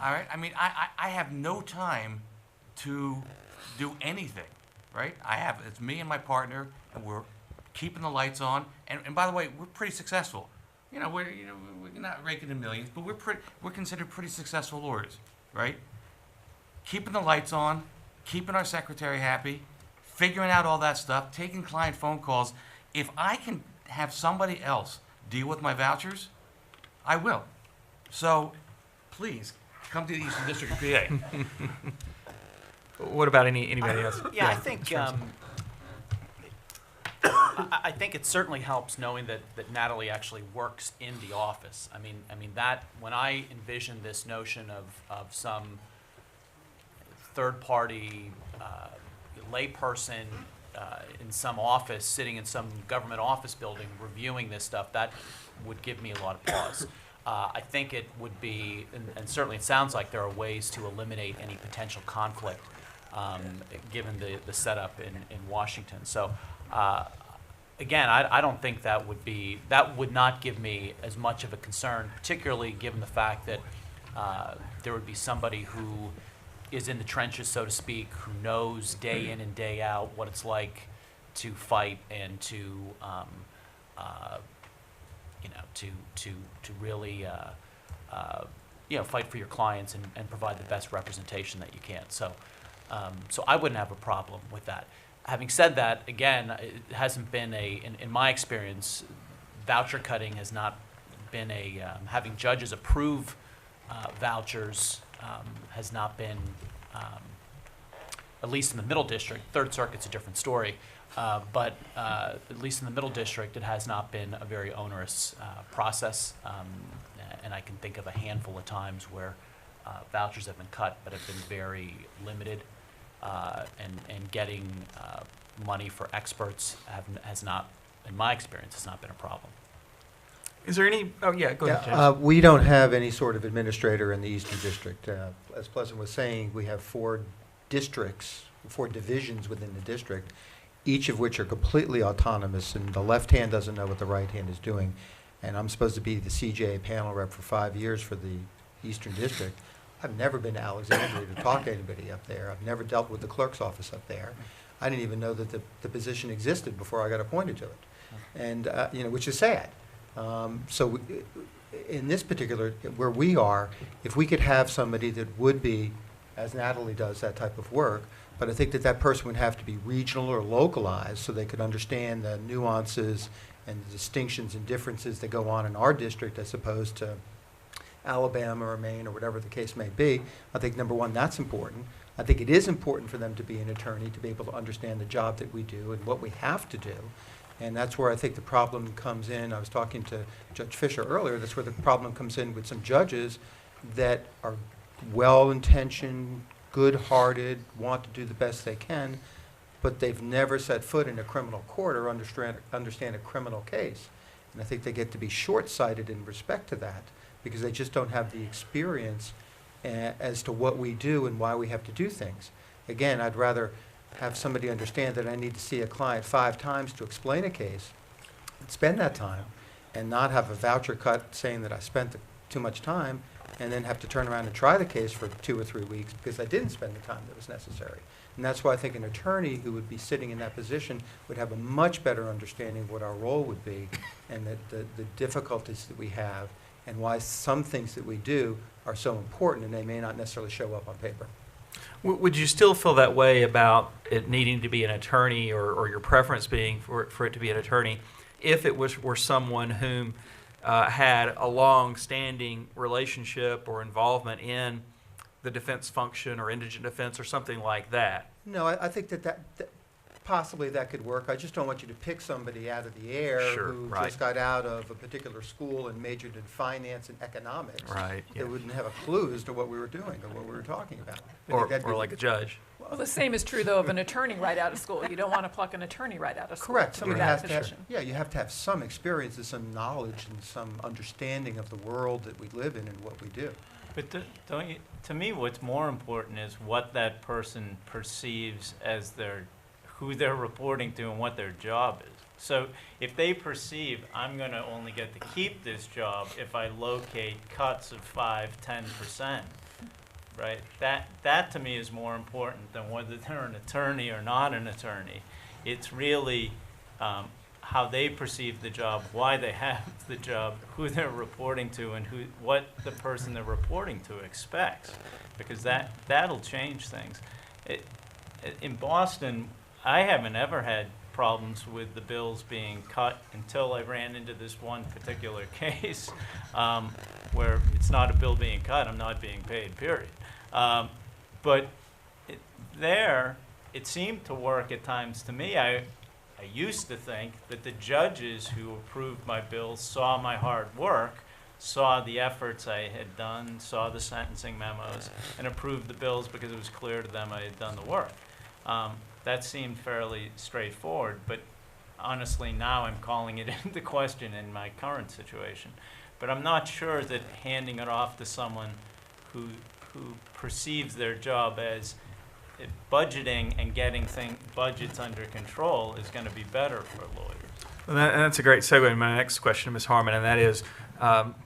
All right? I mean, I have no time to do anything, right? It's me and my partner, and we're keeping the lights on. And by the way, we're pretty successful. We're not raking in millions, but we're considered pretty successful lawyers, right? Keeping the lights on, keeping our secretary happy, figuring out all that stuff, taking client phone calls. If I can have somebody else deal with my vouchers, I will. So, please, come to the Eastern District of PA. What about anybody else? Yeah, I think I think it certainly helps knowing that Natalie actually works in the office. I mean that when I envision this notion of some third-party layperson in some office, sitting in some government office building, reviewing this stuff, that would give me a lot of pause. I think it would be, and certainly it sounds like there are ways to eliminate any potential conflict given the setup in Washington. So again, I don't think that would not give me as much of a concern, particularly given the fact that there would be somebody who is in the trenches, so to speak, who knows day in and day out what it's like to fight and to really fight for your clients and provide the best representation that you can. So I wouldn't have a problem with that. Having said that, again, it hasn't been in my experience, voucher cutting has not been having judges approve vouchers has not been, at least in the Middle District. Third Circuit's a different story, but at least in the Middle District, it has not been a very onerous process, and I can think of a handful of times where vouchers have been cut, but have been very limited, and getting money for experts has not, in my experience, has not been a problem. Is there any, oh yeah, go ahead, Yeah, James. we don't have any sort of administrator in the Eastern District. As Pleasant was saying, we have 4 districts, 4 divisions within the district, each of which are completely autonomous, and the left hand doesn't know what the right hand is doing. And I'm supposed to be the CJA panel rep for 5 years for the Eastern District. I've never been to Alexandria to talk to anybody up there. I've never dealt with the clerk's office up there. I didn't even know that the position existed before I got appointed to it, and which is sad. So in this particular, where we are, if we could have somebody that would be, as Natalie does, that type of work, but I think that person would have to be regional or localized so they could understand the nuances and the distinctions and differences that go on in our district as opposed to Alabama or Maine or whatever the case may be. I think, number one, that's important. I think it is important for them to be an attorney, to be able to understand the job that we do and what we have to do. And that's where I think the problem comes in. I was talking to Judge Fisher earlier. That's where the problem comes in with some judges that are well-intentioned, good-hearted, want to do the best they can, but they've never set foot in a criminal court or understand a criminal case. And I think they get to be short-sighted in respect to that because they just don't have the experience as to what we do and why we have to do things. Again, I'd rather have somebody understand that I need to see a client 5 times to explain a case, and spend that time, and not have a voucher cut saying that I spent too much time, and then have to turn around and try the case for 2 or 3 weeks because I didn't spend the time that was necessary. And that's why I think an attorney who would be sitting in that position would have a much better understanding of what our role would be and the difficulties that we have and why some things that we do are so important and they may not necessarily show up on paper. Would you still feel that way about it needing to be an attorney or your preference being for it to be an attorney if it were someone whom had a long-standing relationship or involvement in the defense function or indigent defense or something like that? No, I think that possibly that could work. I just don't want you to pick somebody out of the air Sure, who right. just got out of a particular school and majored in finance and economics. Right, yeah. That wouldn't have a clue as to what we were doing or what we were talking about. I Or think that'd be- like a judge? Well, the same is true, though, of an attorney right out of school. You don't want to pluck an attorney right out of school Correct. to You that have to have, position. yeah, you have to have some experience and some knowledge and some understanding of the world that we live in and what we do. But don't you, to me, what's more important is what that person perceives as who they're reporting to and what their job is. So if they perceive, I'm going to only get to keep this job if I locate cuts of 5–10%, right? That to me is more important than whether they're an attorney or not an attorney. It's really how they perceive the job, why they have the job, who they're reporting to, and what the person they're reporting to expects, because that'll change things. In Boston, I haven't ever had problems with the bills being cut until I ran into this one particular case where it's not a bill being cut, I'm not being paid, period. But it seemed to work at times to me. I used to think that the judges who approved my bills saw my hard work, saw the efforts I had done, saw the sentencing memos, and approved the bills because it was clear to them I had done the work. That seemed fairly straightforward, but honestly now I'm calling it into question in my current situation. But I'm not sure that handing it off to someone who perceives their job as budgeting and getting budgets under control is going to be better for lawyers. Well, and that's a great segue to my next question to Ms. Harmon, and that is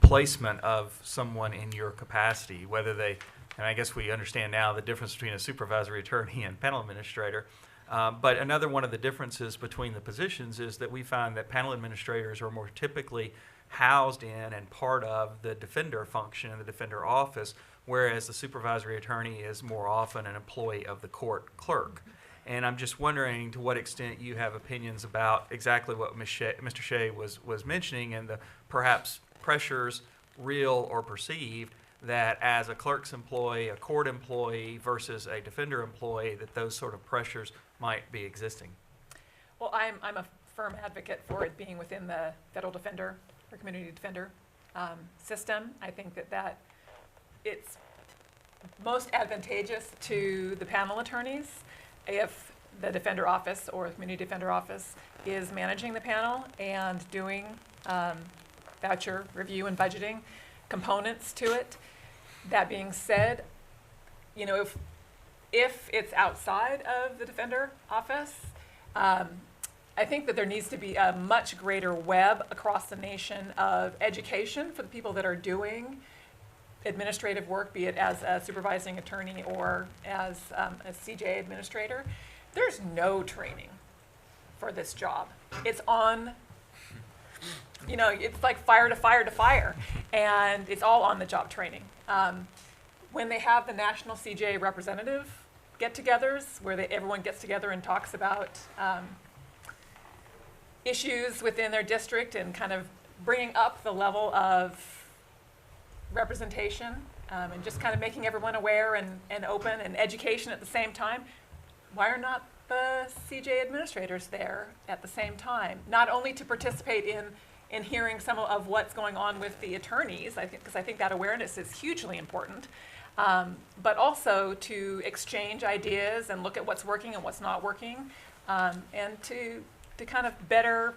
placement of someone in your capacity, whether they, and I guess we understand now the difference between a supervisory attorney and panel administrator. But another one of the differences between the positions is that we find that panel administrators are more typically housed in and part of the defender function in the defender office, whereas the supervisory attorney is more often an employee of the court clerk. And I'm just wondering to what extent you have opinions about exactly what Mr. Shea was mentioning, and the perhaps pressures, real or perceived, that as a clerk's employee, a court employee versus a defender employee, that those sort of pressures might be existing. Well, I'm a firm advocate for it being within the federal defender or community defender system. I think that it's most advantageous to the panel attorneys if the defender office or the community defender office is managing the panel and doing voucher review and budgeting components to it. That being said, you know, if it's outside of the defender office, I think that there needs to be a much greater web across the nation of education for the people that are doing administrative work, be it as a supervising attorney or as a CJA administrator. There's no training for this job. It's on, you know, it's like fire to fire to fire, and it's all on the job training. When they have the national CJA representative get-togethers, where everyone gets together and talks about issues within their district and kind of bringing up the level of representation and just kind of making everyone aware and open and education at the same time, why are not the CJA administrators there at the same time? Not only to participate in hearing some of what's going on with the attorneys, because I think that awareness is hugely important, but also to exchange ideas and look at what's working and what's not working, and to kind of better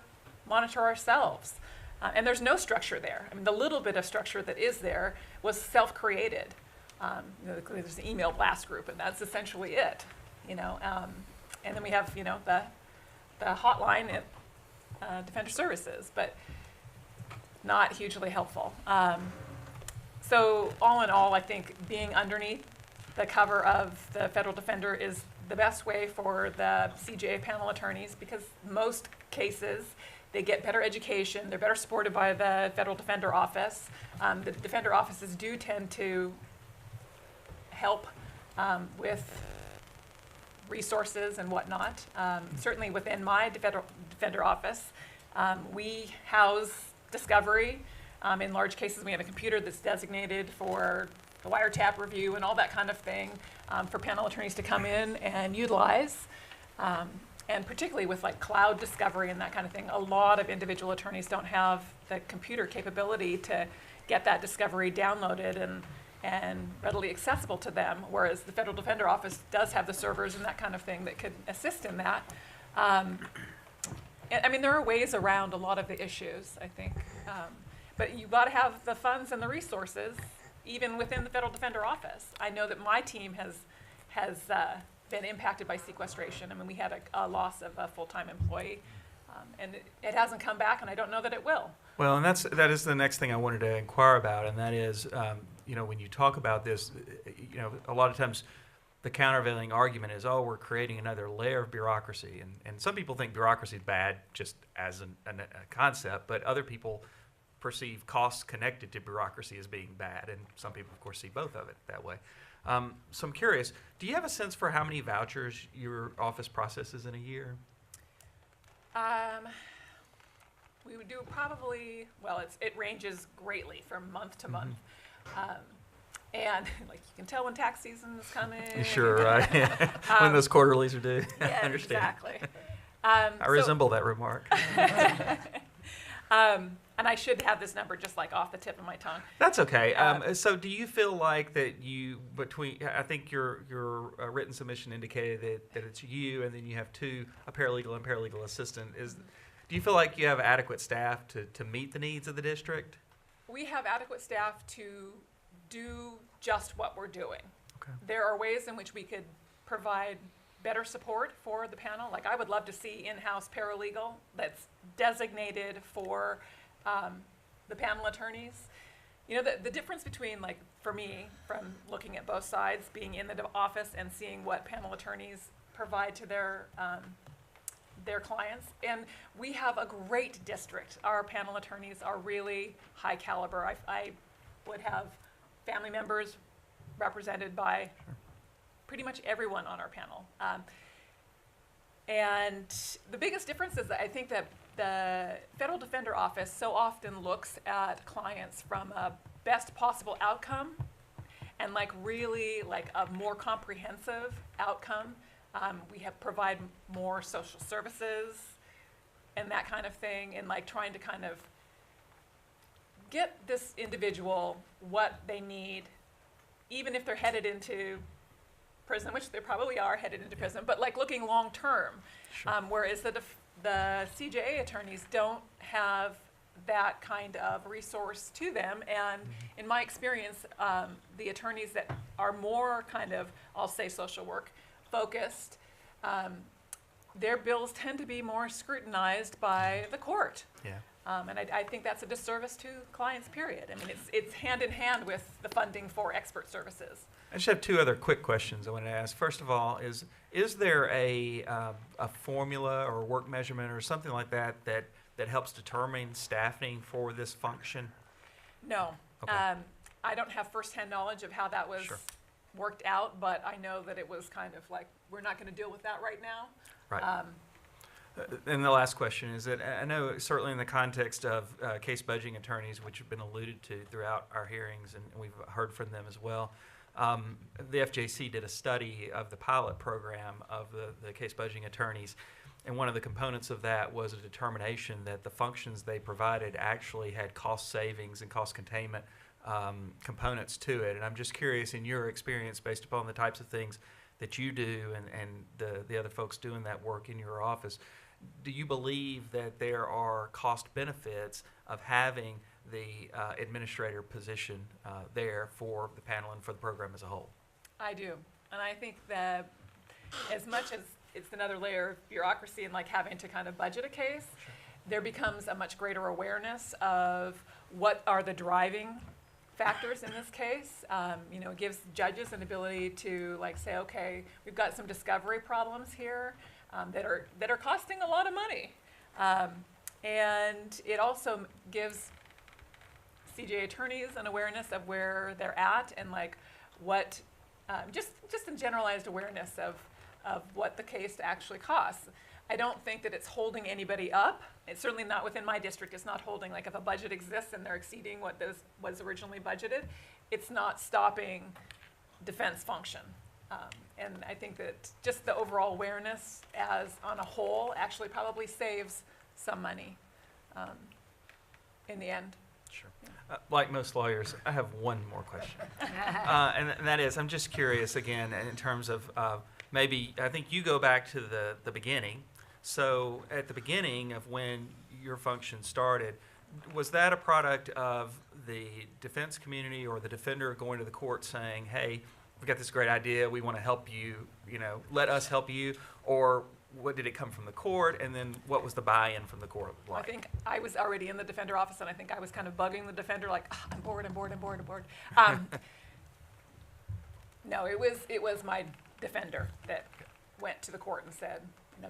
monitor ourselves. And there's no structure there. I mean, the little bit of structure that is there was self-created. You know, there's an email blast group, and that's essentially it. You know, and then we have, you know, the hotline at Defender Services, but not hugely helpful. So all in all, I think being underneath the cover of the federal defender is the best way for the CJA panel attorneys, because most cases they get better education, they're better supported by the federal defender office. The defender offices do tend to help with resources and whatnot. Certainly within my defender office, we house discovery. In large cases, we have a computer that's designated for the wiretap review and all that kind of thing for panel attorneys to come in and utilize. And particularly with like cloud discovery and that kind of thing, a lot of individual attorneys don't have the computer capability to get that discovery downloaded and readily accessible to them, whereas the Federal Defender Office does have the servers and that kind of thing that could assist in that. And, I mean, there are ways around a lot of the issues, I think. But you've got to have the funds and the resources, even within the Federal Defender Office. I know that my team has been impacted by sequestration. I mean, we had a loss of a full-time employee, and it hasn't come back, and I don't know that it will. Well, and that is the next thing I wanted to inquire about, and that is, you know, when you talk about this, you know, a lot of times the countervailing argument is, oh, we're creating another layer of bureaucracy, and some people think bureaucracy is bad just as a concept, but other people perceive costs connected to bureaucracy as being bad, and some people, of course, see both of it that way. So I'm curious, do you have a sense for how many vouchers your office processes in a year? We would do probably, well, it ranges greatly from month to month. And like you can tell when tax season is coming. Sure, right. When those quarterlies are due. Yeah, I understand. Exactly. I resemble that remark. And I should have this number just like off the tip of my tongue. That's okay. So do you feel like that I think your written submission indicated that it's you and then you have a paralegal and paralegal assistant. Do you feel like you have adequate staff to meet the needs of the district? We have adequate staff to do just what we're doing. Okay. There are ways in which we could provide better support for the panel. Like I would love to see in-house paralegal that's designated for the panel attorneys. You know, the difference between, like, for me, from looking at both sides, being in the office and seeing what panel attorneys provide to their clients. And we have a great district. Our panel attorneys are really high caliber. I would have family members represented by pretty much everyone on our panel. And the biggest difference is that I think that the Federal Defender Office so often looks at clients from a best possible outcome and like really like a more comprehensive outcome. We provide more social services and that kind of thing, and like trying to kind of get this individual what they need, even if they're headed into prison, which they probably are headed into prison, but like looking long term. Sure. Whereas the CJA attorneys don't have that kind of resource to them. And in my experience, the attorneys that are more kind of, I'll say, social work focused, their bills tend to be more scrutinized by the court. Yeah. And I think that's a disservice to clients, period. I mean, it's hand in hand with the funding for expert services. I just have two other quick questions I want to ask. First of all, is there a formula or work measurement or something like that helps determine staffing for this function? No. Okay. I don't have firsthand knowledge of how that was Sure. worked out, but I know that it was kind of like, we're not going to deal with that right now. Right. And the last question is that I know certainly in the context of case budgeting attorneys, which have been alluded to throughout our hearings, and we've heard from them as well, the FJC did a study of the pilot program of the case budgeting attorneys, and one of the components of that was a determination that the functions they provided actually had cost savings and cost containment components to it. And I'm just curious, in your experience, based upon the types of things that you do and the other folks doing that work in your office, do you believe that there are cost benefits of having the administrator position there for the panel and for the program as a whole? I do. And I think that as much as it's another layer of bureaucracy and like having to kind of budget a case, there becomes a much greater awareness of what are the driving factors in this case. You know, it gives judges an ability to like say, okay, we've got some discovery problems here that are costing a lot of money. And it also gives CJA attorneys an awareness of where they're at and like what, just a generalized awareness of what the case actually costs. I don't think that it's holding anybody up. It's certainly not within my district. It's not holding, like if a budget exists and they're exceeding what was originally budgeted, it's not stopping defense function. And I think that just the overall awareness as on a whole actually probably saves some money in the end. Sure. Like most lawyers, I have one more question. And that is, I'm just curious again in terms of maybe, I think you go back to the beginning. So at the beginning of when your function started, was that a product of the defense community or the defender going to the court saying, hey, we've got this great idea, we want to help you, let us help you? Or what did it come from the court, and then what was the buy-in from the court like? I think I was already in the defender office, and I think I was kind of bugging the defender, like, I'm bored. No, it was my defender that went to the court and said,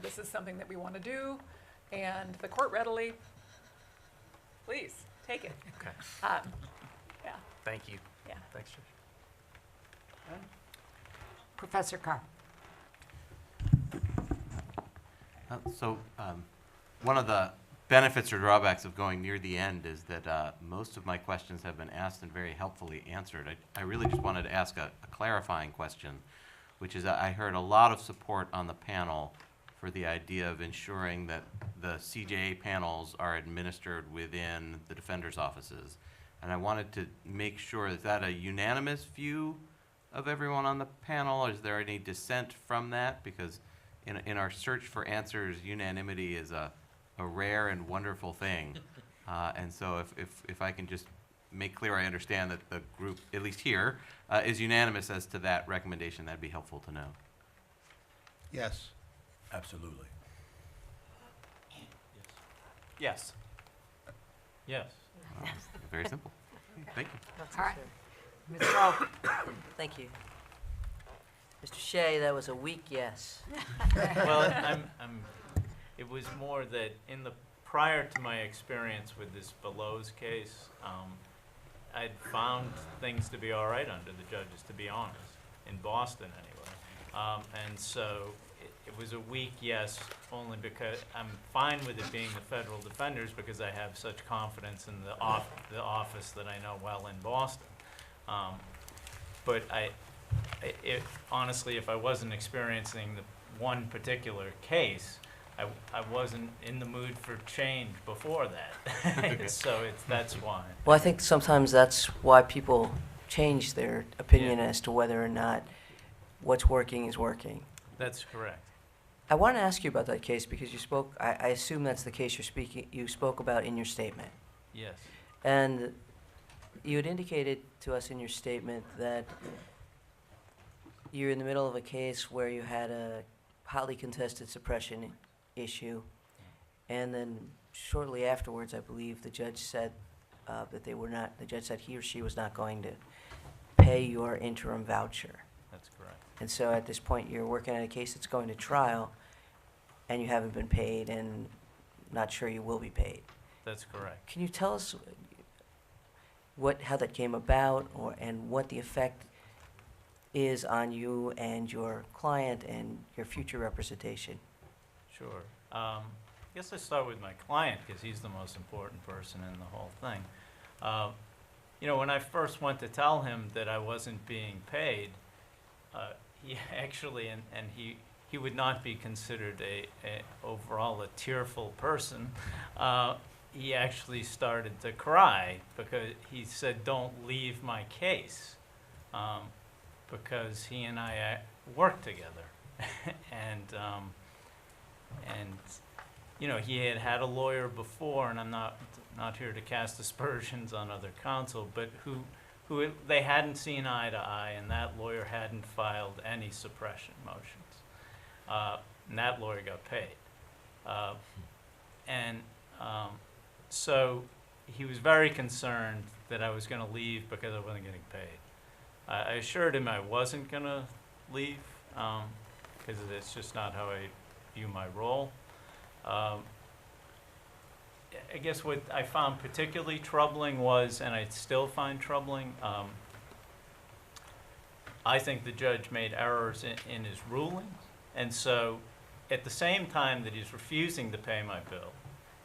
this is something that we want to do, and the court readily, please, take it. Okay. Yeah, Thank you. yeah. Thanks, Judge. Professor Carr. One of the benefits or drawbacks of going near the end is that most of my questions have been asked and very helpfully answered. I really just wanted to ask a clarifying question, which is I heard a lot of support on the panel for the idea of ensuring that the CJA panels are administered within the defender's offices. And I wanted to make sure, is that a unanimous view of everyone on the panel? Is there any dissent from that? Because in our search for answers, unanimity is a rare and wonderful thing. And so if I can just make clear I understand that the group, at least here, is unanimous as to that recommendation, that'd be helpful to know. Yes. Absolutely. Yes. Yes. Very simple. Thank you. All right. Ms. Rowe? Thank you. Mr. Shea, that was a weak yes. Well, it was more that prior to my experience with this Bellows case, I'd found things to be all right under the judges, to be honest, in Boston anyway. And so it was a weak yes, only because I'm fine with it being the federal defenders because I have such confidence in the office that I know well in Boston. But honestly, if I wasn't experiencing the one particular case, I wasn't in the mood for change before that. So that's why. Well, I think sometimes that's why people change their opinion as to whether or not what's working is working. That's correct. I want to ask you about that case because you spoke, I assume that's the case you spoke about in your statement. Yes. And you had indicated to us in your statement that you're in the middle of a case where you had a hotly contested suppression issue, and then shortly afterwards, I believe, the judge said that the judge said he or she was not going to pay your interim voucher. That's correct. And so at this point, you're working on a case that's going to trial, and you haven't been paid, and not sure you will be paid. That's correct. Can you tell us how that came about, and what the effect is on you and your client and your future representation? Sure. I guess I start with my client because he's the most important person in the whole thing. When I first went to tell him that I wasn't being paid, he actually, and he would not be considered overall a tearful person. He actually started to cry because he said, "Don't leave my case," because he and I worked together, and he had a lawyer before, and I'm not here to cast aspersions on other counsel, but who they hadn't seen eye to eye, and that lawyer hadn't filed any suppression motions, and that lawyer got paid, so he was very concerned that I was going to leave because I wasn't getting paid. I assured him I wasn't going to leave because it's just not how I view my role. I guess what I found particularly troubling was, and I still find troubling, I think the judge made errors in his rulings. And so at the same time that he's refusing to pay my bill,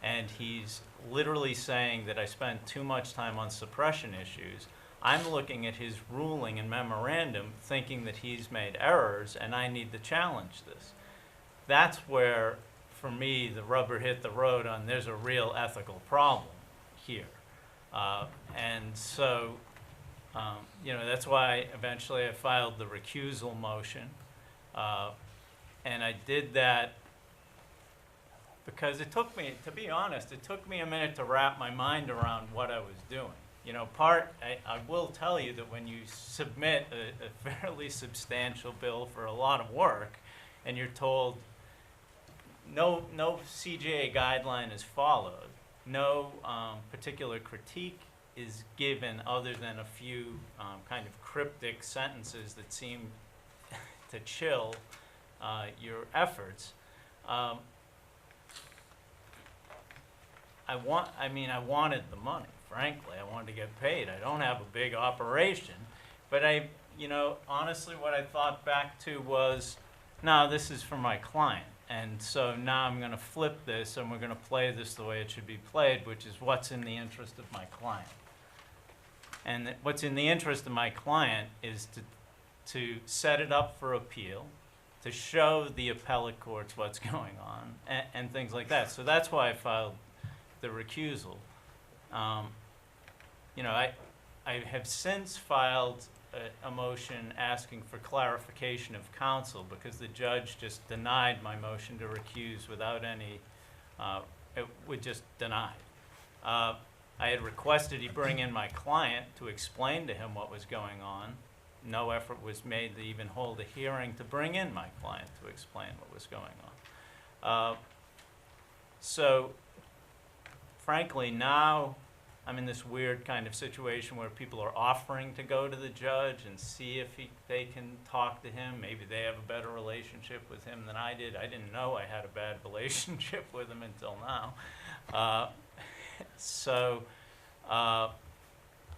and he's literally saying that I spent too much time on suppression issues, I'm looking at his ruling and memorandum thinking that he's made errors and I need to challenge this. That's where, for me, the rubber hit the road on there's a real ethical problem here. And so, that's why eventually I filed the recusal motion. And I did that because it took me, to be honest, it took me a minute to wrap my mind around what I was doing. I will tell you that when you submit a fairly substantial bill for a lot of work, and you're told no CJA guideline is followed, no particular critique is given other than a few kind of cryptic sentences that seem to chill your efforts. I wanted the money, frankly. I wanted to get paid. I don't have a big operation. But honestly, what I thought back to was, no, this is for my client. And so now I'm going to flip this, and we're going to play this the way it should be played, which is what's in the interest of my client. And what's in the interest of my client is to set it up for appeal, to show the appellate courts what's going on and things like that. So that's why I filed the recusal. You know, I have since filed a motion asking for clarification of counsel because the judge just denied my motion to recuse without any, it would just deny. I had requested he bring in my client to explain to him what was going on. No effort was made to even hold a hearing to bring in my client to explain what was going on. So, frankly, now I'm in this weird kind of situation where people are offering to go to the judge and see if they can talk to him. Maybe they have a better relationship with him than I did. I didn't know I had a bad relationship with him until now.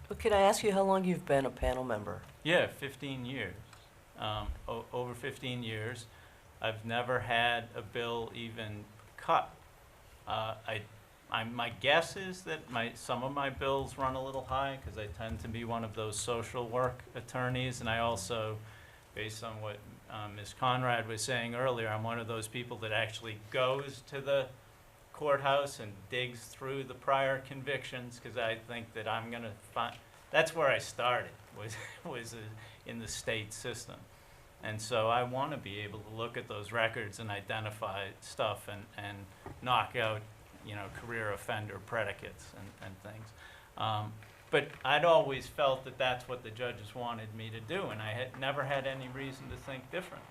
But could I ask you how long you've been a panel member? Yeah, 15 years. Over 15 years. I've never had a bill even cut. My guess is that some of my bills run a little high because I tend to be one of those social work attorneys, and I also, based on what Ms. Conrad was saying earlier, I'm one of those people that actually goes to the courthouse and digs through the prior convictions because I think that I'm going to find, that's where I started, was in the state system. And so I want to be able to look at those records and identify stuff and knock out, you know, career offender predicates and things. But I'd always felt that that's what the judges wanted me to do, and I had never had any reason to think differently.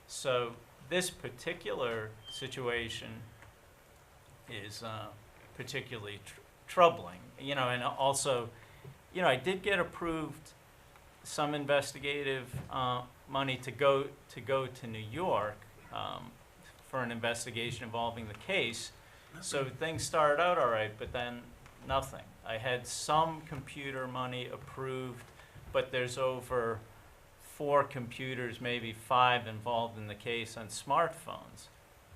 So this particular situation is particularly troubling, you know, and also, you know, I did get approved some investigative money to go to New York for an investigation involving the case. So things started out all right, but then nothing. I had some computer money approved, but there's over 4 computers, maybe 5 involved in the case on smartphones.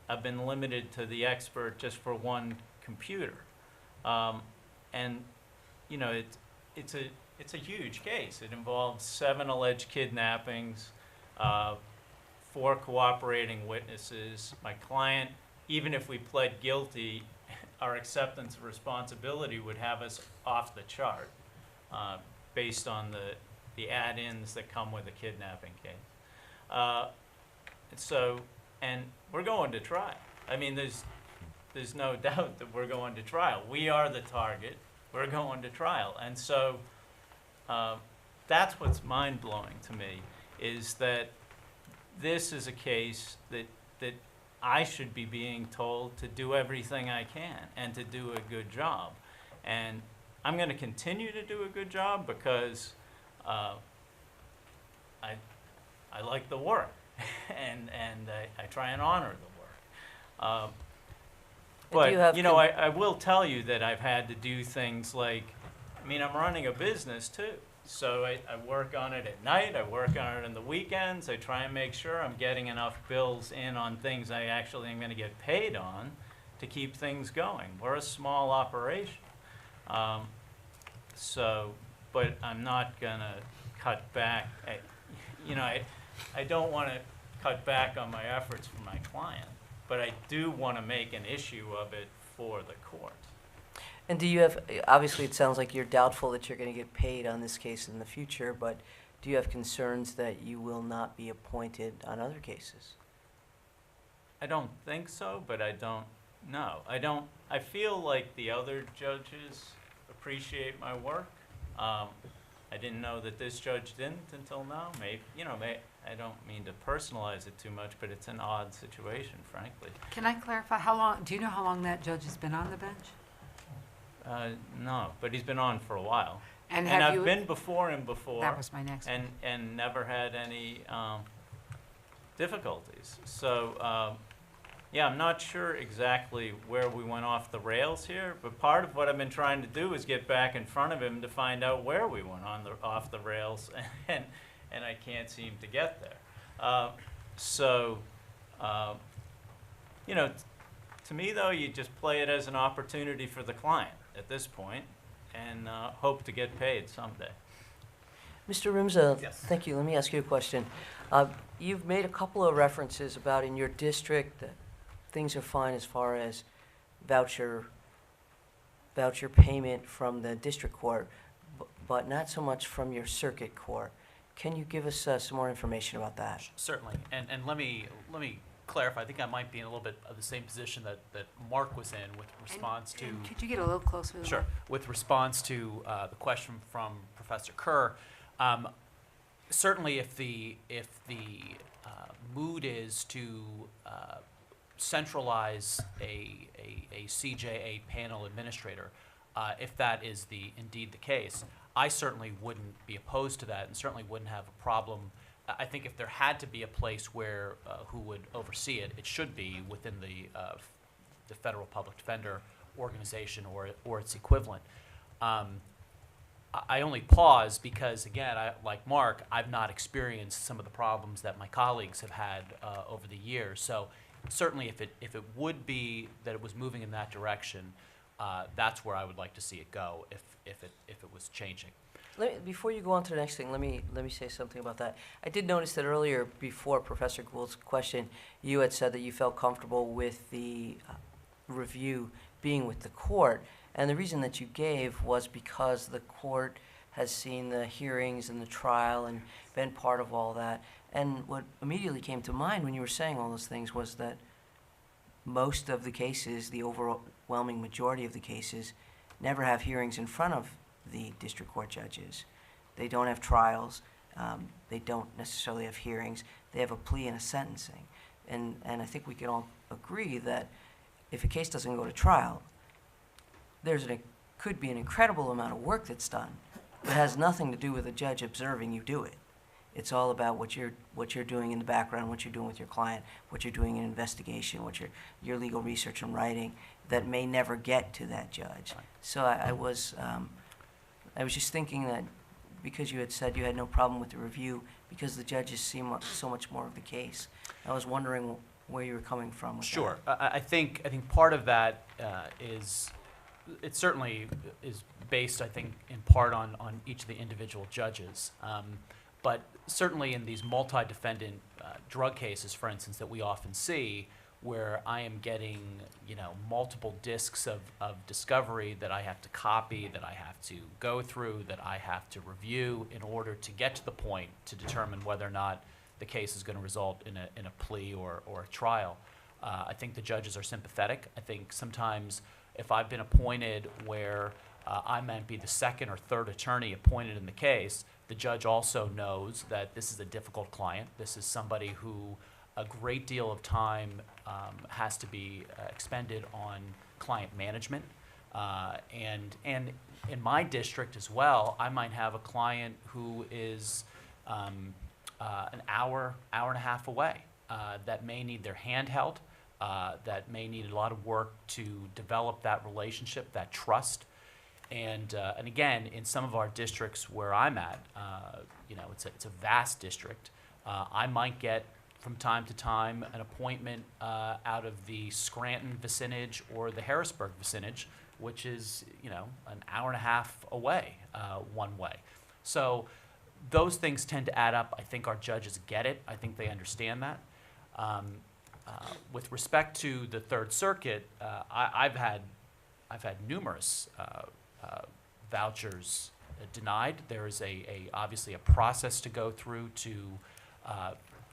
I've been limited to the expert just for 1 computer. And, you know, it's a huge case. It involves 7 alleged kidnappings, 4 cooperating witnesses. My client, even if we pled guilty, our acceptance of responsibility would have us off the chart based on the add-ins that come with a kidnapping case. And we're going to trial. I mean, there's no doubt that we're going to trial. We are the target. We're going to trial. And so that's what's mind-blowing to me, is that this is a case that I should be being told to do everything I can and to do a good job. And I'm going to continue to do a good job because I like the work and I try and honor the work. But, you know, I will tell you that I've had to do things like, I mean, I'm running a business too. So I work on it at night, I work on it on the weekends, I try and make sure I'm getting enough bills in on things I actually am going to get paid on to keep things going. We're a small operation. But I'm not going to cut back. I don't want to cut back on my efforts for my client, but I do want to make an issue of it for the court. And do you have, obviously it sounds like you're doubtful that you're going to get paid on this case in the future, but do you have concerns that you will not be appointed on other cases? I don't think so, but I don't know. I feel like the other judges appreciate my work. I didn't know that this judge didn't until now. Maybe, I don't mean to personalize it too much, but it's an odd situation, frankly. Can I clarify, do you know how long that judge has been on the bench? No, but he's been on for a while. And I've been before him before. That was my next one. And never had any difficulties. So, yeah, I'm not sure exactly where we went off the rails here, but part of what I've been trying to do is get back in front of him to find out where we went off the rails, and I can't seem to get there. To me, though, you just play it as an opportunity for the client at this point and hope to get paid someday. Mr. Rimza, Yes. thank you. Let me ask you a question. You've made a couple of references about in your district that things are fine as far as voucher payment from the district court, but not so much from your circuit court. Can you give us some more information about that? Certainly, and let me clarify, I think I might be in a little bit of the same position that Mark was in with response to. And could you get a little closer to the Sure. With response to the question from Professor Kerr, certainly if the mood is to centralize a CJA panel administrator, if that is indeed the case, I certainly wouldn't be opposed to that, and certainly wouldn't have a problem. I think if there had to be a place where who would oversee it, it should be within the federal public defender organization or its equivalent. I only pause because, again, like Mark, I've not experienced some of the problems that my colleagues have had over the years. So certainly if it would be that it was moving in that direction, that's where I would like to see it go if it was changing. Before you go on to the next thing, let me say something about that. I did notice that earlier, before Professor Gould's question, you had said that you felt comfortable with the review being with the court. And the reason that you gave was because the court has seen the hearings and the trial and been part of all that. And what immediately came to mind when you were saying all those things was that most of the cases, the overwhelming majority of the cases, never have hearings in front of the district court judges. They don't have trials. They don't necessarily have hearings. They have a plea and a sentencing. And I think we can all agree that if a case doesn't go to trial, could be an incredible amount of work that's done. It has nothing to do with a judge observing you do it. It's all about what you're doing in the background, what you're doing with your client, what you're doing in investigation, what your legal research and writing that may never get to that judge. So I was just thinking that because you had said you had no problem with the review because the judges see so much more of the case, I was wondering where you were coming from with Sure. I think part of that is, it certainly is based, I think, in part on each of the individual judges. But certainly in these multi-defendant drug cases, for instance, that we often see, where I am getting, multiple discs of discovery that I have to copy, that I have to go through, that I have to review in order to get to the point to determine whether or not the case is going to result in a plea or a trial. I think the judges are sympathetic. I think sometimes if I've been appointed where I might be the second or third attorney appointed in the case, the judge also knows that this is a difficult client. This is somebody who a great deal of time has to be expended on client management. And in my district as well, I might have a client who is an hour and a half away that may need their hand held, that may need a lot of work to develop that relationship, that trust. And again, in some of our districts where I'm at, it's a vast district. I might get from time to time an appointment out of the Scranton vicinage or the Harrisburg vicinage, which is an hour and a half away one way. So those things tend to add up. I think our judges get it. I think they understand that. With respect to the Third Circuit, I've had numerous vouchers denied. There is obviously a process to go through to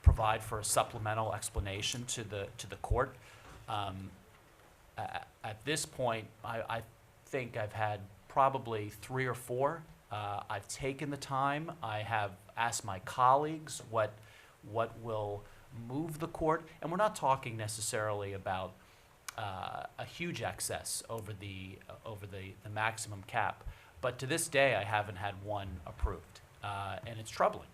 provide for a supplemental explanation to the court. At this point, I think I've had probably 3 or 4. I've taken the time. I have asked my colleagues what will move the court, and we're not talking necessarily about a huge excess over the maximum cap. But to this day, I haven't had one approved, and it's troubling.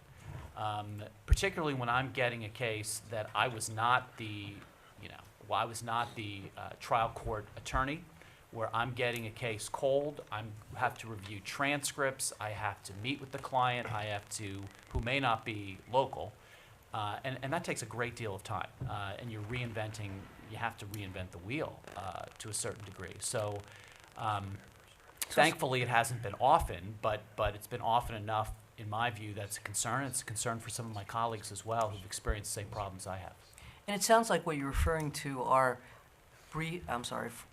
Particularly when I'm getting a case that I was not the trial court attorney, where I'm getting a case cold. I have to review transcripts. I have to meet with the client. Who may not be local, and that takes a great deal of time. And you have to reinvent the wheel to a certain degree. So thankfully, it hasn't been often, but it's been often enough in my view, that's a concern. It's a concern for some of my colleagues as well who've experienced the same problems I have. And it sounds like what you're referring to are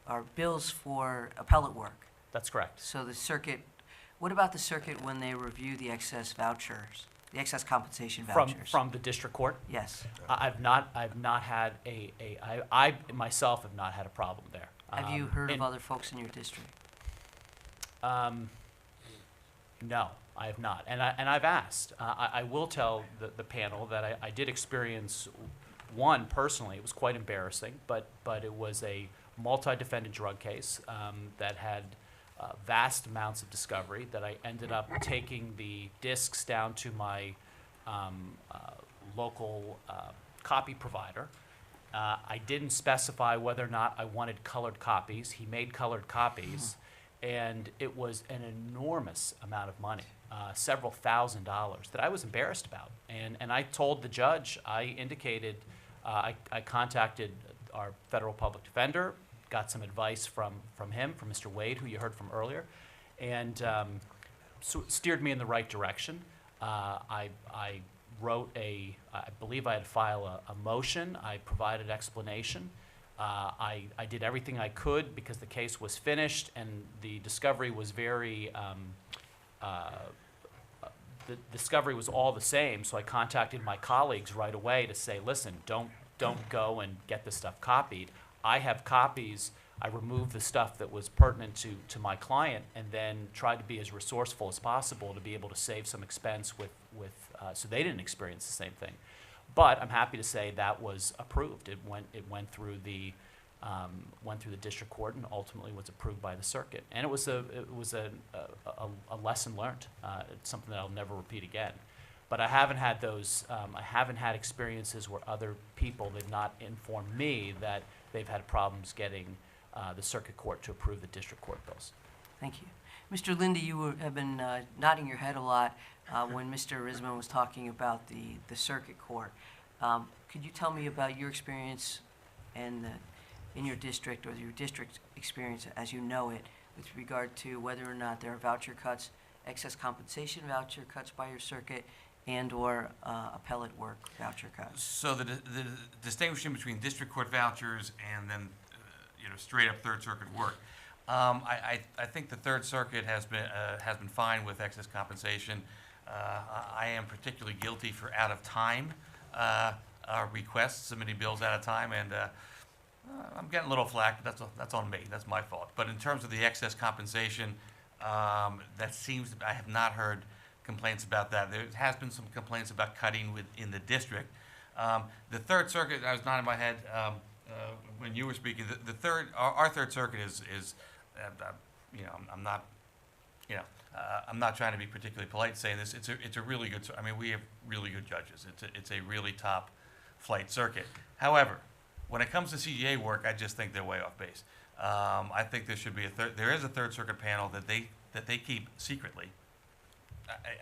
are bills for appellate work. That's correct. So the circuit, what about the circuit when they review the excess vouchers, the excess compensation vouchers? From the district court? Yes. I've not had I myself have not had a problem there. Have you heard of and- other folks in your district? No, I have not, and I've asked. I will tell the panel that I did experience one personally. It was quite embarrassing, but it was a multi-defendant drug case that had vast amounts of discovery. That I ended up taking the discs down to my local copy provider. I didn't specify whether or not I wanted colored copies. He made colored copies. And it was an enormous amount of money, several $1,000s, that I was embarrassed about. And I told the judge, I indicated, I contacted our federal public defender, got some advice from him, from Mr. Wade, who you heard from earlier, and steered me in the right direction. I wrote I believe I had to file a motion. I provided explanation. I did everything I could because the case was finished and the discovery was the discovery was all the same. So I contacted my colleagues right away to say, listen, don't go and get this stuff copied. I have copies. I removed the stuff that was pertinent to my client and then tried to be as resourceful as possible to be able to save some expense so they didn't experience the same thing. But I'm happy to say that was approved. It went through the district court and ultimately was approved by the circuit. And it was a lesson learned. It's something that I'll never repeat again. But I haven't had those. I haven't had experiences where other people did not inform me that they've had problems getting the circuit court to approve the district court bills. Thank you. Mr. Lindy, you have been nodding your head a lot when Mr. Risman was talking about the circuit court. Could you tell me about your experience in your district or your district experience as you know it with regard to whether or not there are voucher cuts, excess compensation voucher cuts by your circuit, and or appellate work voucher cuts? So the distinction between district court vouchers and then straight up Third Circuit work. I think the Third Circuit has been fine with excess compensation. I am particularly guilty for out of time requests, submitting bills out of time, and I'm getting a little flack, but that's on me. That's my fault. But in terms of the excess compensation, I have not heard complaints about that. There has been some complaints about cutting within the district. The Third Circuit, I was nodding my head when you were speaking. Our Third Circuit is I'm not trying to be particularly polite saying this. It's a really good. I mean, we have really good judges. It's a really top flight circuit. However, when it comes to CJA work, I just think they're way off base. I think there should be there is a Third Circuit panel that they keep secretly.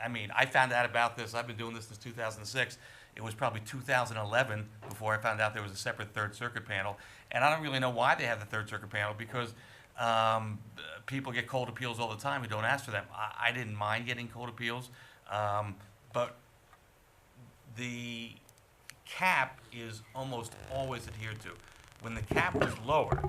I mean, I found out about this. I've been doing this since 2006. It was probably 2011 before I found out there was a separate Third Circuit panel. And I don't really know why they have the Third Circuit panel because people get cold appeals all the time who don't ask for them. I didn't mind getting cold appeals, but the cap is almost always adhered to. When the cap was lower,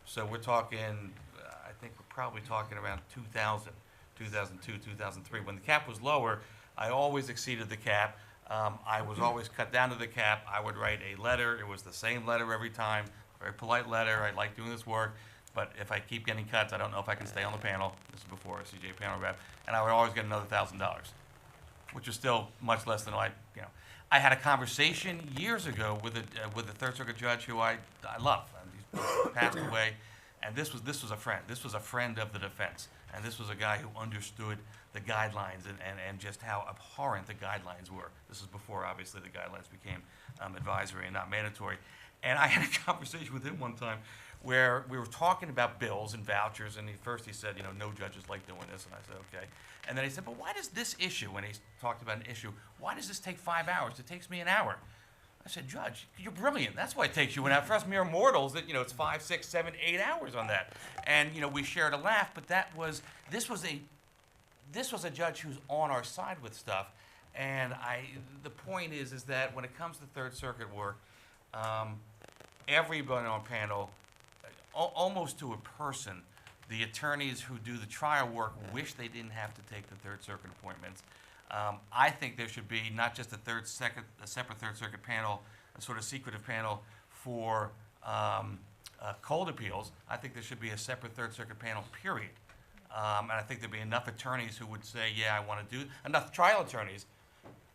so we're talking, I think we're probably talking around 2000, 2002, 2003. When the cap was lower, I always exceeded the cap. I was always cut down to the cap. I would write a letter. It was the same letter every time, very polite letter. I like doing this work. But if I keep getting cuts, I don't know if I can stay on the panel. This is before a CJA panel rep. And I would always get another $1,000, which is still much less than I had a conversation years ago with a Third Circuit judge who I love. And he's passed away. And this was a friend. This was a friend of the defense. And this was a guy who understood the guidelines and just how abhorrent the guidelines were. This is before, obviously, the guidelines became advisory and not mandatory. And I had a conversation with him one time where we were talking about bills and vouchers, and first he said, no judges like doing this, and I said, okay. And then he said, but why does this issue, when he talked about an issue, why does this take 5 hours? It takes me an hour. I said, Judge, you're brilliant. That's why it takes you an hour. For us mere mortals, it's 5, 6, 7, 8 hours on that. And, we shared a laugh, but this was this was a judge who's on our side with stuff. And the point is that when it comes to Third Circuit work, everybody on panel, almost to a person, the attorneys who do the trial work wish they didn't have to take the Third Circuit appointments. I think there should be not just a separate Third Circuit panel, a sort of secretive panel for cold appeals. I think there should be a separate Third Circuit panel, period. And I think there'd be enough attorneys who would say, yeah, I want to do, enough trial attorneys,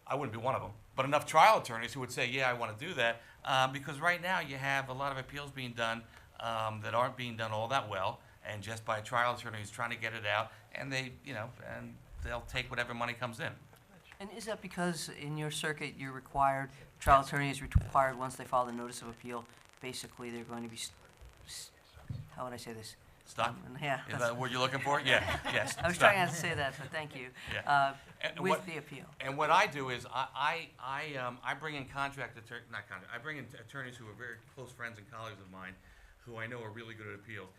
I wouldn't be one of them, but enough trial attorneys who would say, yeah, I want to do that. Because right now you have a lot of appeals being done that aren't being done all that well, and just by trial attorneys trying to get it out, and they'll take whatever money comes in. And is that because in your circuit, you're required, trial attorney is required, once they file the notice of appeal, basically they're going to be, how would I say this? Stuck? Yeah. Is that what you're looking for? Yeah, yes. I was stuck. trying not to say that, but thank you. Yeah. And With what- the appeal. And what I do is I bring in I bring in attorneys who are very close friends and colleagues of mine, who I know are really good at appeals.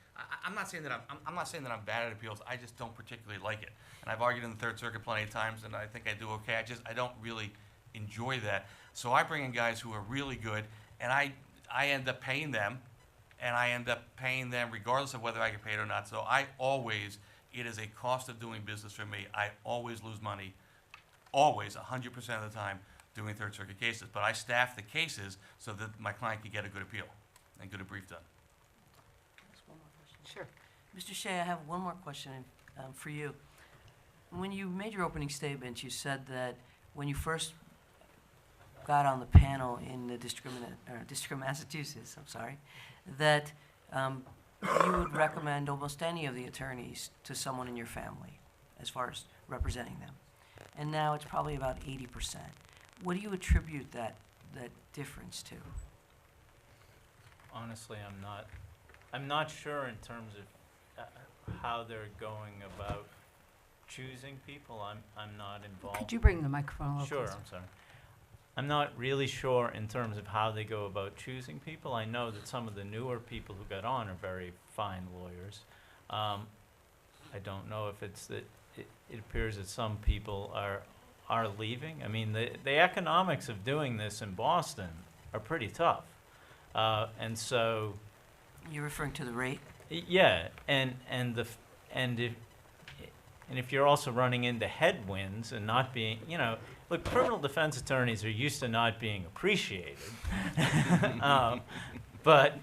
I'm not saying that I'm not saying that I'm bad at appeals. I just don't particularly like it. And I've argued in the Third Circuit plenty of times, and I think I do okay. I don't really enjoy that. So I bring in guys who are really good, and I end up paying them, and I end up paying them regardless of whether I get paid or not. So it is a cost of doing business for me. I always lose money, always, 100% of the time, doing Third Circuit cases. But I staff the cases so that my client can get a good appeal and get a brief done. Sure. Mr. Shea, I have one more question for you. When you made your opening statement, you said that when you first got on the panel in the District of Massachusetts, that you would recommend almost any of the attorneys to someone in your family as far as representing them. And now it's probably about 80%. What do you attribute that difference to? Honestly, I'm not sure in terms of how they're going about choosing people. I'm not involved. Could you bring the microphone a little Sure, closer? I'm sorry. I'm not really sure in terms of how they go about choosing people. I know that some of the newer people who got on are very fine lawyers. I don't know if it's that it appears that some people are leaving. I mean, the economics of doing this in Boston are pretty tough. And so, You're referring to the rate? yeah, and if you're also running into headwinds and not being, look, criminal defense attorneys are used to not being appreciated. But,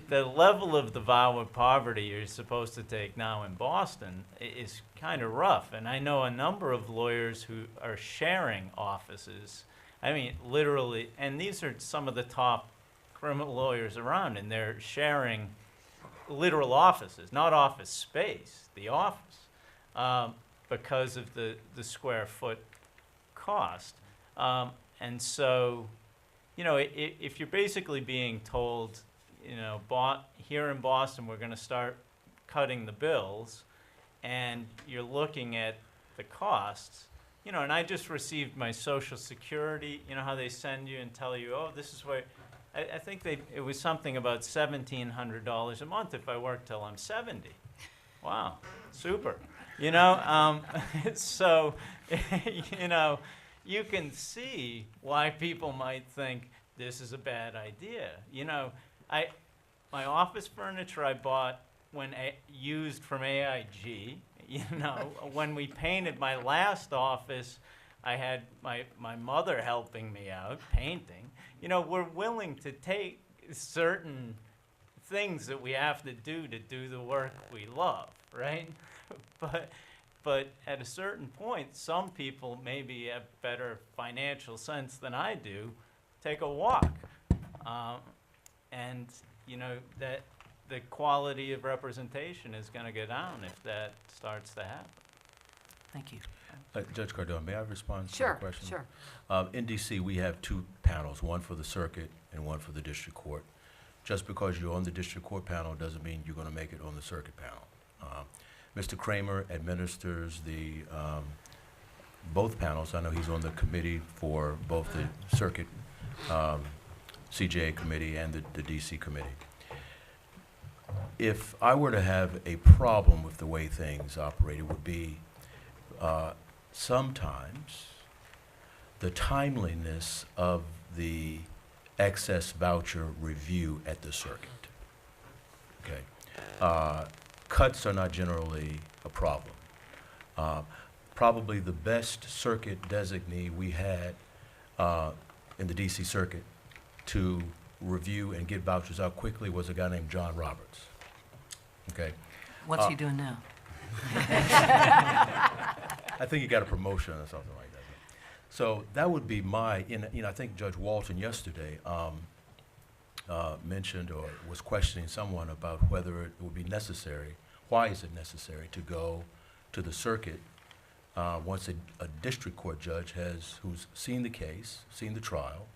the level of the vow of poverty you're supposed to take now in Boston is kind of rough. And I know a number of lawyers who are sharing offices. I mean, literally, and these are some of the top criminal lawyers around, and they're sharing literal offices, not office space, the office, because of the square foot cost. And so, if you're basically being told, here in Boston, we're going to start cutting the bills, and you're looking at the costs, and I just received my Social Security, how they send you and tell you, oh, this is where, I think it was something about $1,700 a month if I work till I'm 70. Wow, super. So, you can see why people might think this is a bad idea. My office furniture I bought used from AIG. When we painted my last office, I had my mother helping me out painting. We're willing to take certain things that we have to do the work we love, right? But at a certain point, some people maybe have better financial sense than I do. Take a walk, and that the quality of representation is going to go down if that starts to happen. Thank you. Judge Cardone, may I respond to the Sure, question? sure. In D.C., we have two panels, one for the circuit and one for the district court. Just because you're on the district court panel doesn't mean you're going to make it on the circuit panel. Mr. Kramer administers both panels. I know he's on the committee for both the circuit CJA committee and the DC committee. If I were to have a problem with the way things operate, it would be sometimes the timeliness of the excess voucher review at the circuit. Okay. Cuts are not generally a problem. Probably the best circuit designee we had in the DC circuit to review and get vouchers out quickly was a guy named John Roberts. Okay. What's he doing now? I think he got a promotion or something like that. So that would be my, I think Judge Walton yesterday mentioned or was questioning someone about whether it would be necessary, why is it necessary to go to the circuit once a district court judge who's seen the case, seen the trial,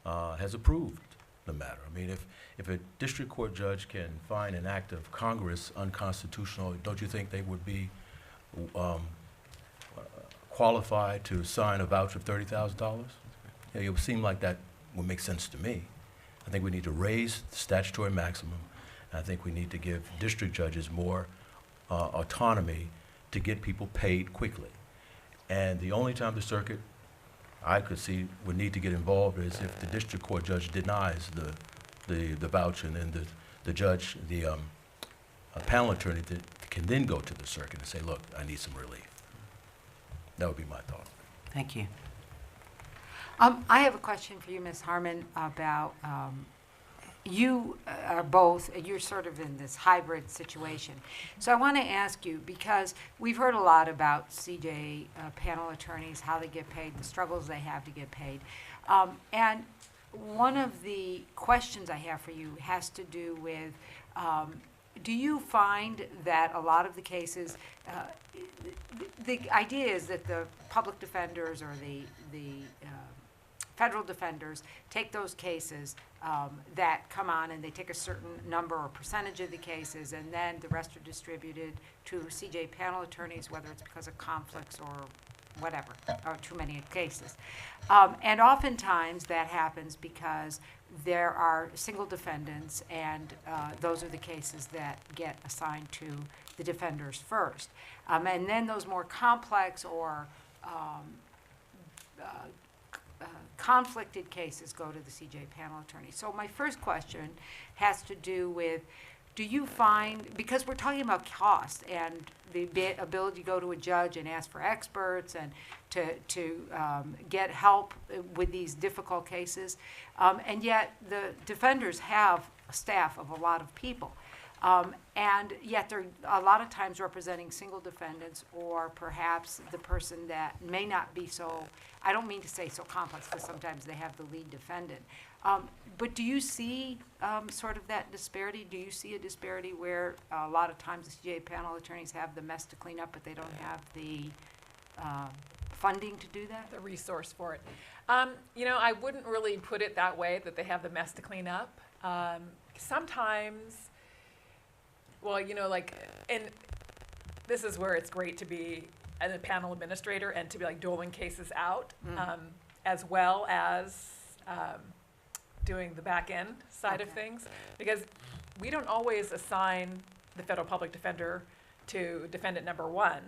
has approved the matter. I mean, if a district court judge can find an act of Congress unconstitutional, don't you think they would be qualified to sign a voucher of $30,000? Yeah, it would seem like that would make sense to me. I think we need to raise the statutory maximum. I think we need to give district judges more autonomy to get people paid quickly. And the only time the circuit I could see would need to get involved is if the district court judge denies the voucher, and then the judge, the panel attorney can then go to the circuit and say, look, I need some relief. That would be my thought. Thank you. I have a question for you, Ms. Harmon, about you are both, you're sort of in this hybrid situation. So I want to ask you, because we've heard a lot about CJ panel attorneys, how they get paid, the struggles they have to get paid. And one of the questions I have for you has to do with, do you find that a lot of the cases, the idea is that the public defenders or the federal defenders take those cases that come on, and they take a certain number or percentage of the cases, and then the rest are distributed to CJ panel attorneys, whether it's because of conflicts or whatever, or too many cases. And oftentimes that happens because there are single defendants, and those are the cases that get assigned to the defenders first. And then those more complex or conflicted cases go to the CJ panel attorney. So my first question has to do with, do you find, because we're talking about cost and the ability to go to a judge and ask for experts and to get help with these difficult cases, and yet the defenders have a staff of a lot of people. And yet they're a lot of times representing single defendants, or perhaps the person that may not be so, I don't mean to say so complex, because sometimes they have the lead defendant. But do you see sort of that disparity? Do you see a disparity where a lot of times the CJA panel attorneys have the mess to clean up, but they don't have the funding to do that? The resource for it. I wouldn't really put it that way, that they have the mess to clean up. Sometimes, and this is where it's great to be a panel administrator and to be doling cases out, as well as doing the back end side of things, because we don't always assign the federal public defender to defendant number one.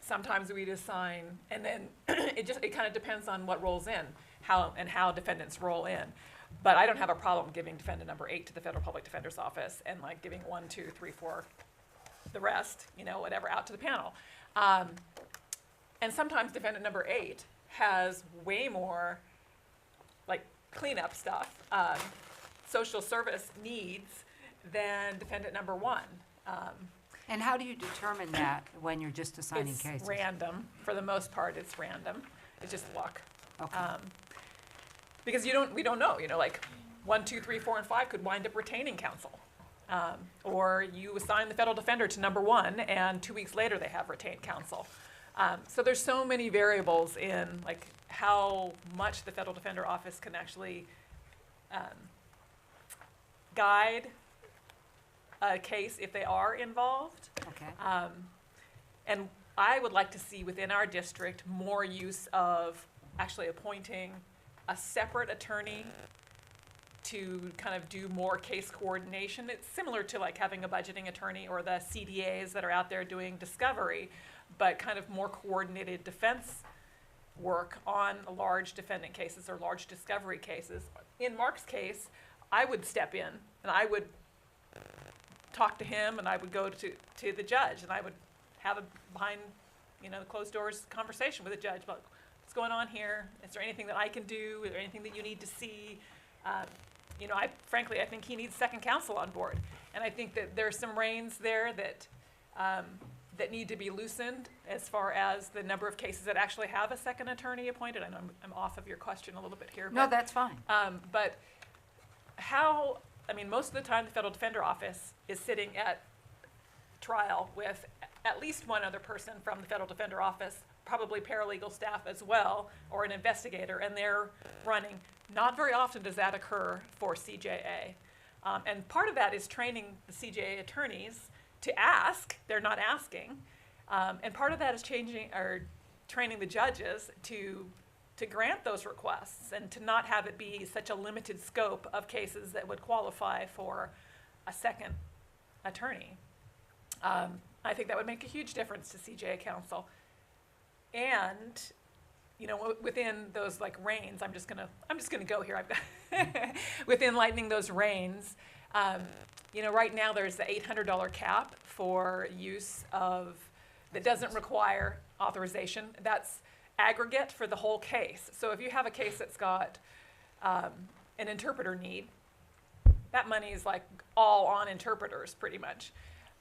Sometimes we'd assign, and then it kind of depends on what rolls in, how defendants roll in. But I don't have a problem giving defendant number 8 to the federal public defender's office and giving 1, 2, 3, 4, the rest, whatever, out to the panel. And sometimes defendant number 8 has way more cleanup stuff, social service needs than defendant number 1. And how do you determine that when you're just assigning cases? It's random. For the most part, it's random. It's just luck. Okay. Because we don't know, 1, 2, 3, 4, and 5 could wind up retaining counsel. Or you assign the federal defender to number 1, and 2 weeks later they have retained counsel. So there's so many variables in how much the federal defender office can actually guide a case if they are involved. Okay. And I would like to see within our district more use of actually appointing a separate attorney to kind of do more case coordination. It's similar to having a budgeting attorney or the CDAs that are out there doing discovery, but kind of more coordinated defense work on large defendant cases or large discovery cases. In Mark's case, I would step in and I would talk to him and I would go to the judge and I would have a behind, closed doors conversation with the judge about what's going on here. Is there anything that I can do? Is there anything that you need to see? Frankly, I think he needs second counsel on board. And I think that there's some reins there that that need to be loosened as far as the number of cases that actually have a second attorney appointed. I know I'm off of your question a little bit here. No, but, that's fine. But most of the time the Federal Defender Office is sitting at trial with at least one other person from the Federal Defender Office, probably paralegal staff as well, or an investigator, and they're running. Not very often does that occur for CJA. And part of that is training the CJA attorneys to ask. They're not asking. And part of that is training the judges to grant those requests and to not have it be such a limited scope of cases that would qualify for a second attorney. I think that would make a huge difference to CJA counsel. And within those reins, I'm just gonna go here. I've got within lightening those reins. Right now there's the $800 cap for use of that doesn't require authorization. That's aggregate for the whole case. So if you have a case that's got an interpreter need, that money is all on interpreters pretty much.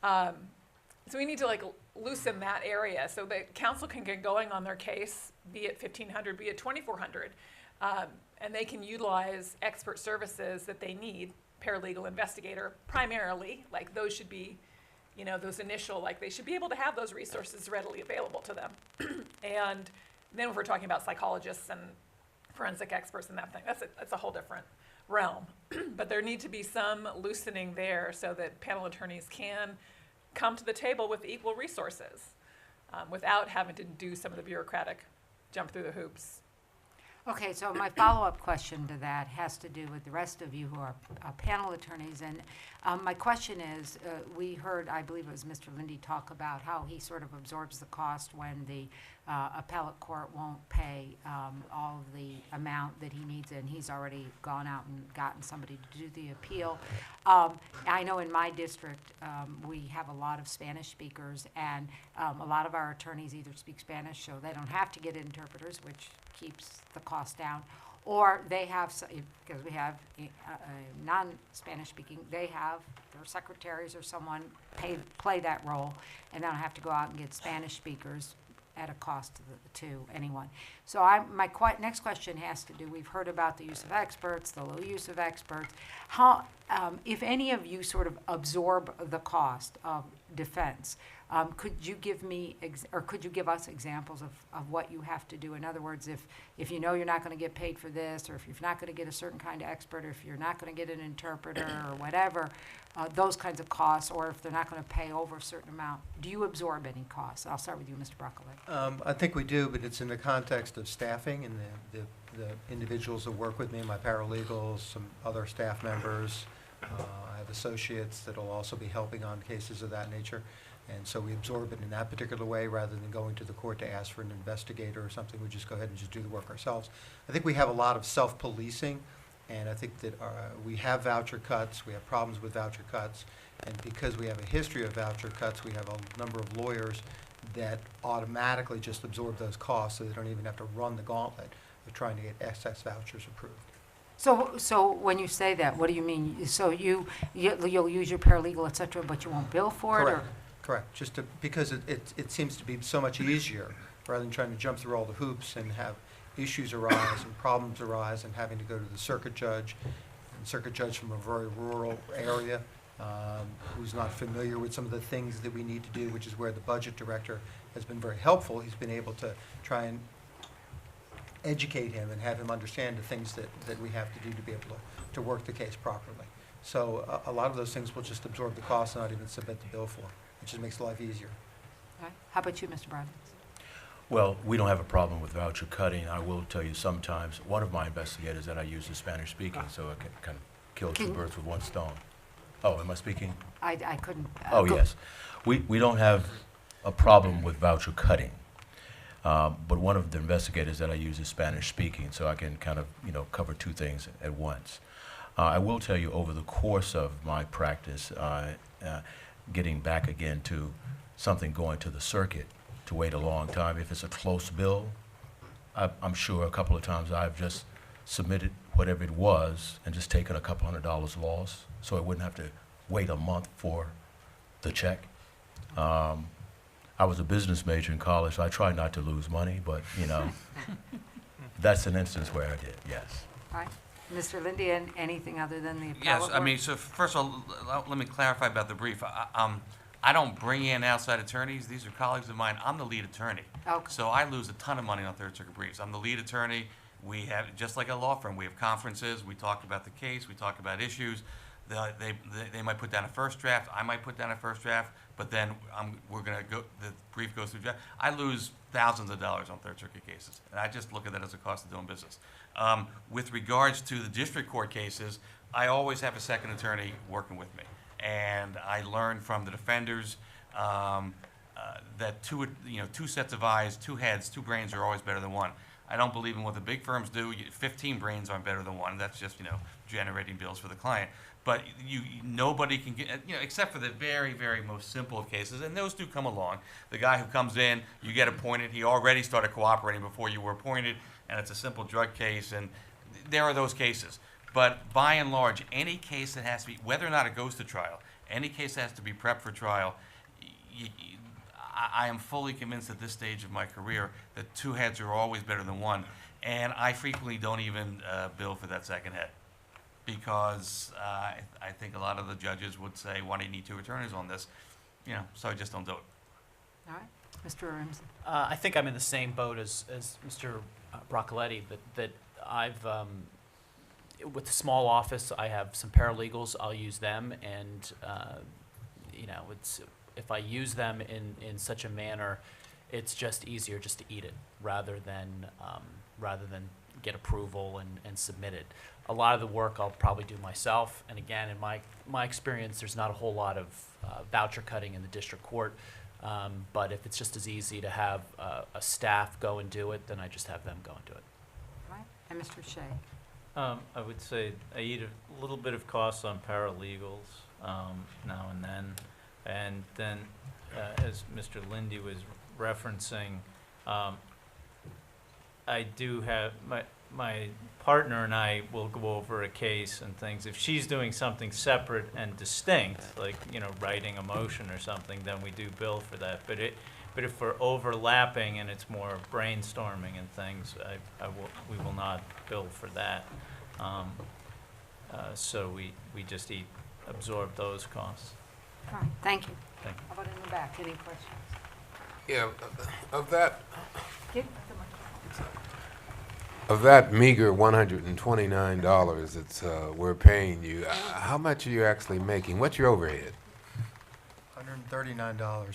So we need to loosen that area so that counsel can get going on their case, be it $1,500, be it $2,400, and they can utilize expert services that they need, paralegal, investigator, primarily. Those should be, those initial, they should be able to have those resources readily available to them. And then if we're talking about psychologists and forensic experts and that thing, that's a whole different realm. But there need to be some loosening there so that panel attorneys can come to the table with equal resources without having to do some of the bureaucratic jump through the hoops. Okay, so my follow-up question to that has to do with the rest of you who are panel attorneys. And my question is, we heard, I believe it was Mr. Lindy, talk about how he sort of absorbs the cost when the appellate court won't pay all of the amount that he needs, and he's already gone out and gotten somebody to do the appeal. I know in my district, we have a lot of Spanish speakers, and a lot of our attorneys either speak Spanish, so they don't have to get interpreters, which keeps the cost down, or they have, because we have non-Spanish speaking, they have their secretaries or someone play that role, and they don't have to go out and get Spanish speakers at a cost to anyone. So my next question has to do, we've heard about the use of experts, the low use of experts. How, if any of you sort of absorb the cost of defense, could you give me, or could you give us examples of what you have to do? In other words, if you know you're not going to get paid for this, or if you're not going to get a certain kind of expert, or if you're not going to get an interpreter or whatever, those kinds of costs, or if they're not going to pay over a certain amount, do you absorb any costs? I'll start with you, Mr. Broccoli. I think we do, but it's in the context of staffing and the individuals that work with me, my paralegals, some other staff members. I have associates that will also be helping on cases of that nature. And so we absorb it in that particular way rather than going to the court to ask for an investigator or something. We just go ahead and just do the work ourselves. I think we have a lot of self-policing, and I think that we have voucher cuts. We have problems with voucher cuts. And because we have a history of voucher cuts, we have a number of lawyers that automatically just absorb those costs so they don't even have to run the gauntlet of trying to get excess vouchers approved. So when you say that, what do you mean? So you'll use your paralegal, et cetera, but you won't bill for it? Correct. Correct. Just because it seems to be so much easier rather than trying to jump through all the hoops and have issues arise and problems arise and having to go to the circuit judge, and circuit judge from a very rural area who's not familiar with some of the things that we need to do, which is where the budget director has been very helpful. He's been able to try and educate him and have him understand the things that we have to do to be able to work the case properly. So a lot of those things will just absorb the cost and not even submit the bill for. It just makes life easier. All right. How about you, Mr. Brown? Well, we don't have a problem with voucher cutting. I will tell you sometimes, one of my investigators that I use is Spanish speaking, so I can kind of kill two birds with one stone. Oh, am I speaking? I couldn't. Oh, yes. We don't have a problem with voucher cutting. But one of the investigators that I use is Spanish speaking, so I can kind of, cover two things at once. I will tell you, over the course of my practice, getting back again to something going to the circuit, to wait a long time, if it's a close bill, I'm sure a couple of times I've just submitted whatever it was and just taken a couple $100 loss, so I wouldn't have to wait a month for the check. I was a business major in college, so I tried not to lose money, but, that's an instance where I did, yes. All right. Mr. Lindy, and anything other than the appellate Yes, I work? mean, so first of all, let me clarify about the brief. I don't bring in outside attorneys. These are colleagues of mine. I'm the lead attorney. Okay. So I lose a ton of money on Third Circuit briefs. I'm the lead attorney. We have, just like a law firm, we have conferences. We talk about the case. We talk about issues. They might put down a first draft. I might put down a first draft. But then we're going to go, the brief goes through draft. I lose thousands of dollars on Third Circuit cases. And I just look at that as a cost of doing business. With regards to the district court cases, I always have a second attorney working with me. And I learned from the defenders that two sets of eyes, two heads, two brains are always better than one. I don't believe in what the big firms do. 15 brains aren't better than one. That's just, generating bills for the client. But nobody can get, except for the very, very most simple of cases, and those do come along. The guy who comes in, you get appointed, he already started cooperating before you were appointed, and it's a simple drug case, and there are those cases. But by and large, any case that has to be, whether or not it goes to trial, any case that has to be prepped for trial, I am fully convinced at this stage of my career that two heads are always better than one, and I frequently don't even bill for that second head. Because I think a lot of the judges would say, why do you need two attorneys on this? So I just don't do it. All right. Mr. Arimson. I think I'm in the same boat as Mr. Broccoletti, that I've, with the small office, I have some paralegals, I'll use them, and, if I use them in such a manner, it's just easier just to eat it, rather than get approval and submit it. A lot of the work I'll probably do myself, and again, in my experience, there's not a whole lot of voucher cutting in the district court, but if it's just as easy to have a staff go and do it, then I just have them go and do it. All right. And Mr. Shea. I would say I eat a little bit of costs on paralegals now and then. And then, as Mr. Lindy was referencing, I do have, my partner and I will go over a case and things. If she's doing something separate and distinct, like, writing a motion or something, then we do bill for that. But if we're overlapping and it's more brainstorming and things, we will not bill for that. So we just absorb those costs. All right. Thank you. Thank you. How about in the back? Any questions? Yeah, of that Give the microphone. of that meager $129 that's we're paying you, how much are you actually making? What's your overhead? $139.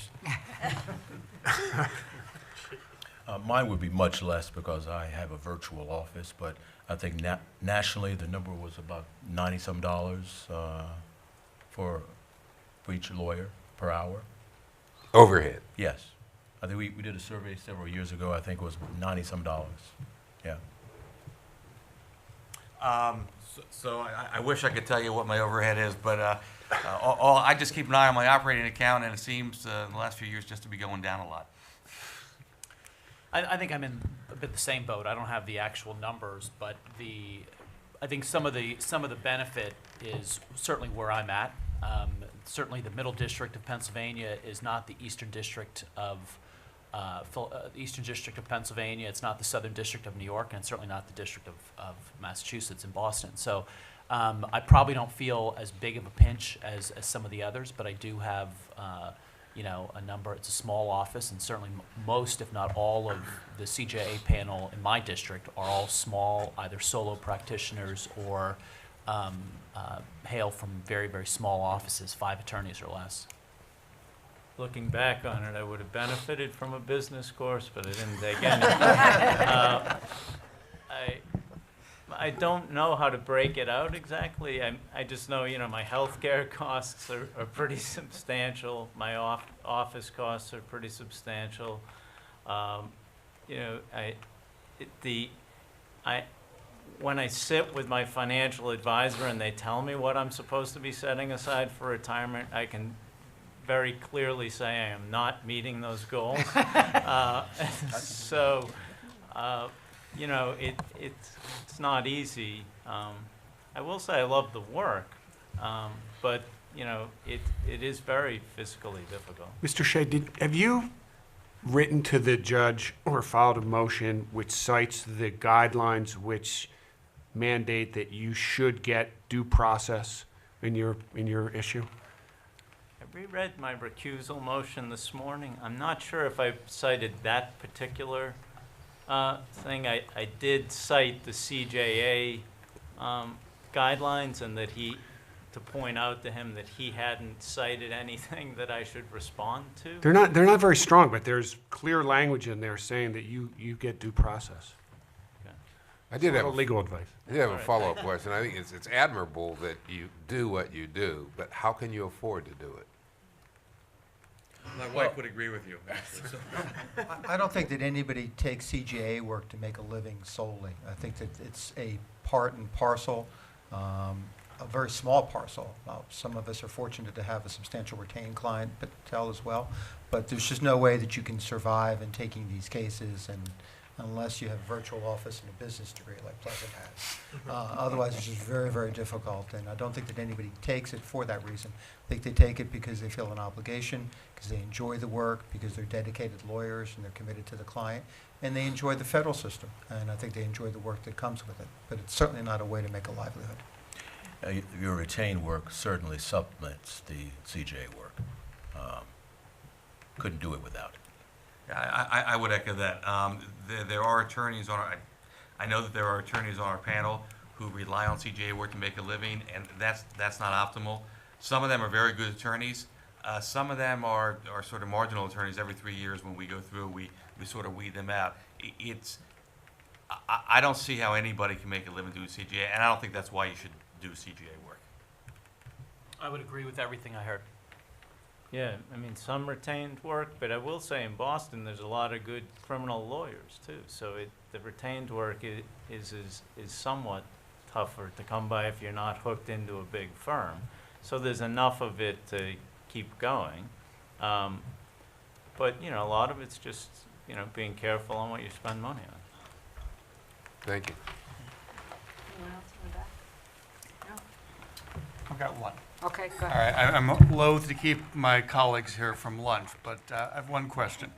Mine would be much less because I have a virtual office, but I think nationally the number was about $90-some for each lawyer per hour. Overhead? Yes. I think we did a survey several years ago. I think it was $90-some. Yeah. So I wish I could tell you what my overhead is, but I just keep an eye on my operating account, and it seems in the last few years just to be going down a lot. I think I'm in a bit the same boat. I don't have the actual numbers, but I think some of the benefit is certainly where I'm at. Certainly, the Middle District of Pennsylvania is not the Eastern District of Pennsylvania. It's not the Southern District of New York, and it's certainly not the District of Massachusetts in Boston. So I probably don't feel as big of a pinch as some of the others, but I do have a number. It's a small office, and certainly most, if not all, of the CJA panel in my district are all small, either solo practitioners or hail from very, very small offices, 5 attorneys or less. Looking back on it, I would have benefited from a business course, but I didn't take any. I don't know how to break it out exactly. I just know, my healthcare costs are pretty substantial. My office costs are pretty substantial. When I sit with my financial advisor and they tell me what I'm supposed to be setting aside for retirement, I can very clearly say I am not meeting those goals. It's not easy. I will say I love the work, but it is very fiscally difficult. Mr. Shea, have you written to the judge or filed a motion which cites the guidelines which mandate that you should get due process in your issue? I reread my recusal motion this morning. I'm not sure if I cited that particular thing. I did cite the CJA guidelines, and that to point out to him that he hadn't cited anything that I should respond to. They're not very strong, but there's clear language in there saying that you get due process. I did have legal advice. I did have a follow-up question. I think it's admirable that you do what you do, but how can you afford to do it? My wife would agree with you, actually. So. I don't think that anybody takes CJA work to make a living solely. I think that it's a part and parcel, a very small parcel. Some of us are fortunate to have a substantial retained client Patel as well, but there's just no way that you can survive in taking these cases and unless you have a virtual office and a business degree like Pleasant has. Otherwise, it's just very, very difficult, and I don't think that anybody takes it for that reason. I think they take it because they feel an obligation, because they enjoy the work, because they're dedicated lawyers and they're committed to the client, and they enjoy the federal system, and I think they enjoy the work that comes with it. But it's certainly not a way to make a livelihood. Your retained work certainly supplements the CJA work. Couldn't do it without it. I would echo that. There are attorneys on I know that there are attorneys on our panel who rely on CJA work to make a living, and that's not optimal. Some of them are very good attorneys. Some of them are sort of marginal attorneys. Every 3 years when we go through, we sort of weed them out. I don't see how anybody can make a living doing CJA, and I don't think that's why you should do CJA work. I would agree with everything I heard. Yeah, some retained work, but I will say in Boston, there's a lot of good criminal lawyers too. So the retained work is somewhat tougher to come by if you're not hooked into a big firm. So there's enough of it to keep going. But a lot of it's just, being careful on what you spend money on. Thank you. Anyone else in the back? No? I've got one. Okay, go All ahead. right, I'm loath to keep my colleagues here from lunch, but I have one question.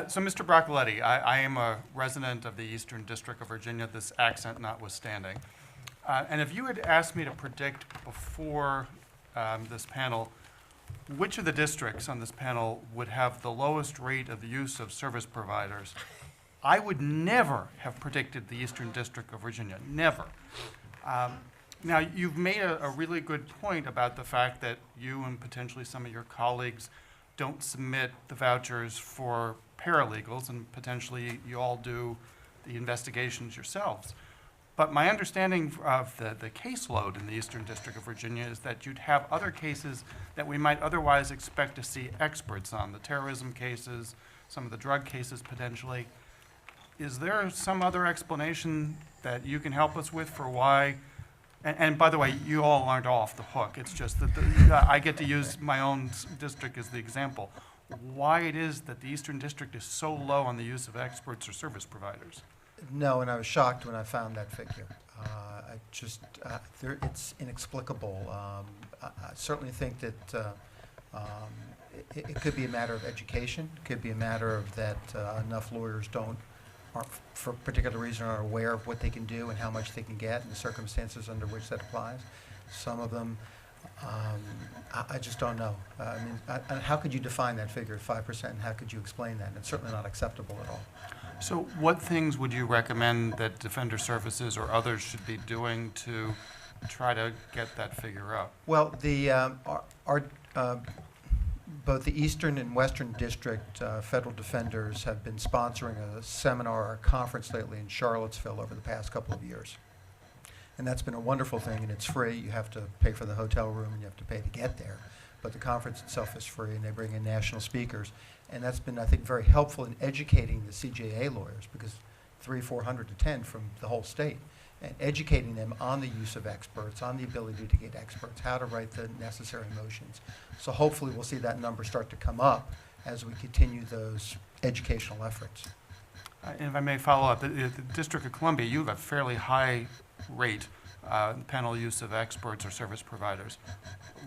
So, Mr. Broccoletti, I am a resident of the Eastern District of Virginia, this accent notwithstanding. And if you had asked me to predict before this panel, which of the districts on this panel would have the lowest rate of the use of service providers, I would never have predicted the Eastern District of Virginia, never. Now, you've made a really good point about the fact that you and potentially some of your colleagues don't submit the vouchers for paralegals, and potentially you all do the investigations yourselves. But my understanding of the caseload in the Eastern District of Virginia is that you'd have other cases that we might otherwise expect to see experts on, the terrorism cases, some of the drug cases potentially. Is there some other explanation that you can help us with for why? And by the way, you all aren't off the hook. It's just that I get to use my own district as the example. Why it is that the Eastern District is so low on the use of experts or service providers? No, and I was shocked when I found that figure. It's inexplicable. I certainly think that it could be a matter of education. It could be a matter of that enough lawyers aren't, for a particular reason, are aware of what they can do and how much they can get and the circumstances under which that applies. Some of them, I just don't know. How could you define that figure of 5%, and how could you explain that? And it's certainly not acceptable at all. So what things would you recommend that Defender Services or others should be doing to try to get that figure up? Well, both the Eastern and Western District federal defenders have been sponsoring a seminar or a conference lately in Charlottesville over the past couple of years. And that's been a wonderful thing, and it's free. You have to pay for the hotel room, and you have to pay to get there. But the conference itself is free, and they bring in national speakers. And that's been, I think, very helpful in educating the CJA lawyers, because 400 attend from the whole state, and educating them on the use of experts, on the ability to get experts, how to write the necessary motions. So hopefully we'll see that number start to come up as we continue those educational efforts. And if I may follow up, the District of Columbia, you have a fairly high rate panel use of experts or service providers.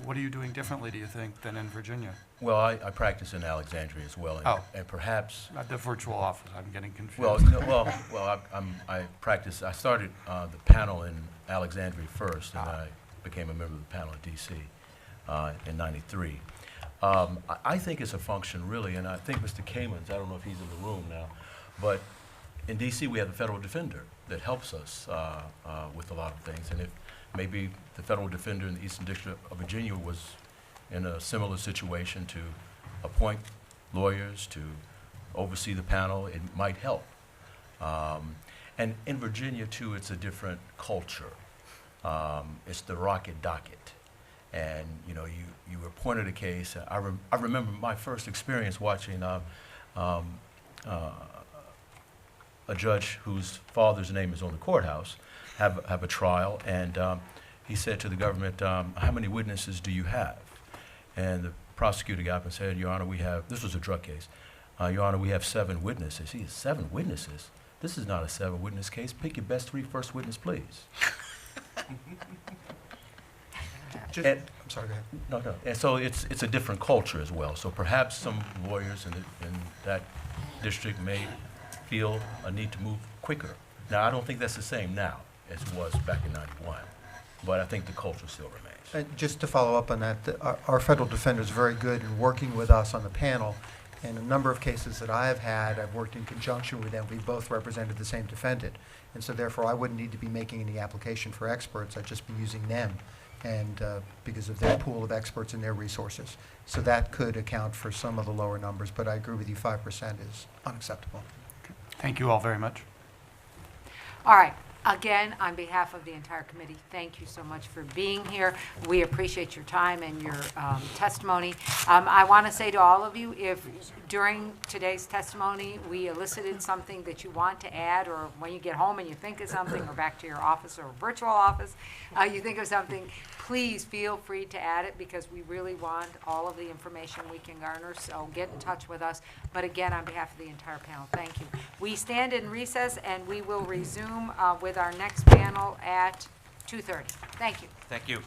What are you doing differently, do you think, than in Virginia? Well, I practice in Alexandria as well, Oh. and perhaps. Not the virtual office, I'm getting confused. Well, you know, I practice. I started the panel in Alexandria first, and I became a member of the panel at DC in '93. I think it's a function, really, and I think Mr. Kamens, I don't know if he's in the room now, but in DC we have the federal defender that helps us with a lot of things. And if maybe the federal defender in the Eastern District of Virginia was in a similar situation to appoint lawyers to oversee the panel, it might help. And in Virginia, too, it's a different culture. It's the rocket docket. And, you know, you appointed a case. I remember my first experience watching a judge whose father's name is on the courthouse have a trial, and he said to the government, how many witnesses do you have? And the prosecutor got up and said, Your Honor, we have, this was a drug case, Your Honor, we have 7 witnesses. He said, 7 witnesses? This is not a 7-witness case. Pick your best 3 first witness, please. I'm sorry, go ahead. No. And so it's a different culture as well. So perhaps some lawyers in that district may feel a need to move quicker. Now, I don't think that's the same now as it was back in '91, but I think the culture still remains. And just to follow up on that, our federal defender is very good in working with us on the panel. In a number of cases that I have had, I've worked in conjunction with them. We both represented the same defendant. And so therefore, I wouldn't need to be making any application for experts. I'd just be using them, and because of their pool of experts and their resources. So that could account for some of the lower numbers, but I agree with you, 5% is unacceptable. Thank you all very much. All right. Again, on behalf of the entire committee, thank you so much for being here. We appreciate your time and your testimony. I want to say to all of you, if during today's testimony we elicited something that you want to add, or when you get home and you think of something, or back to your office or virtual office, you think of something, please feel free to add it, because we really want all of the information we can garner, so get in touch with us. But again, on behalf of the entire panel, thank you. We stand in recess, and we will resume with our next panel at 2:30. Thank you. Thank you.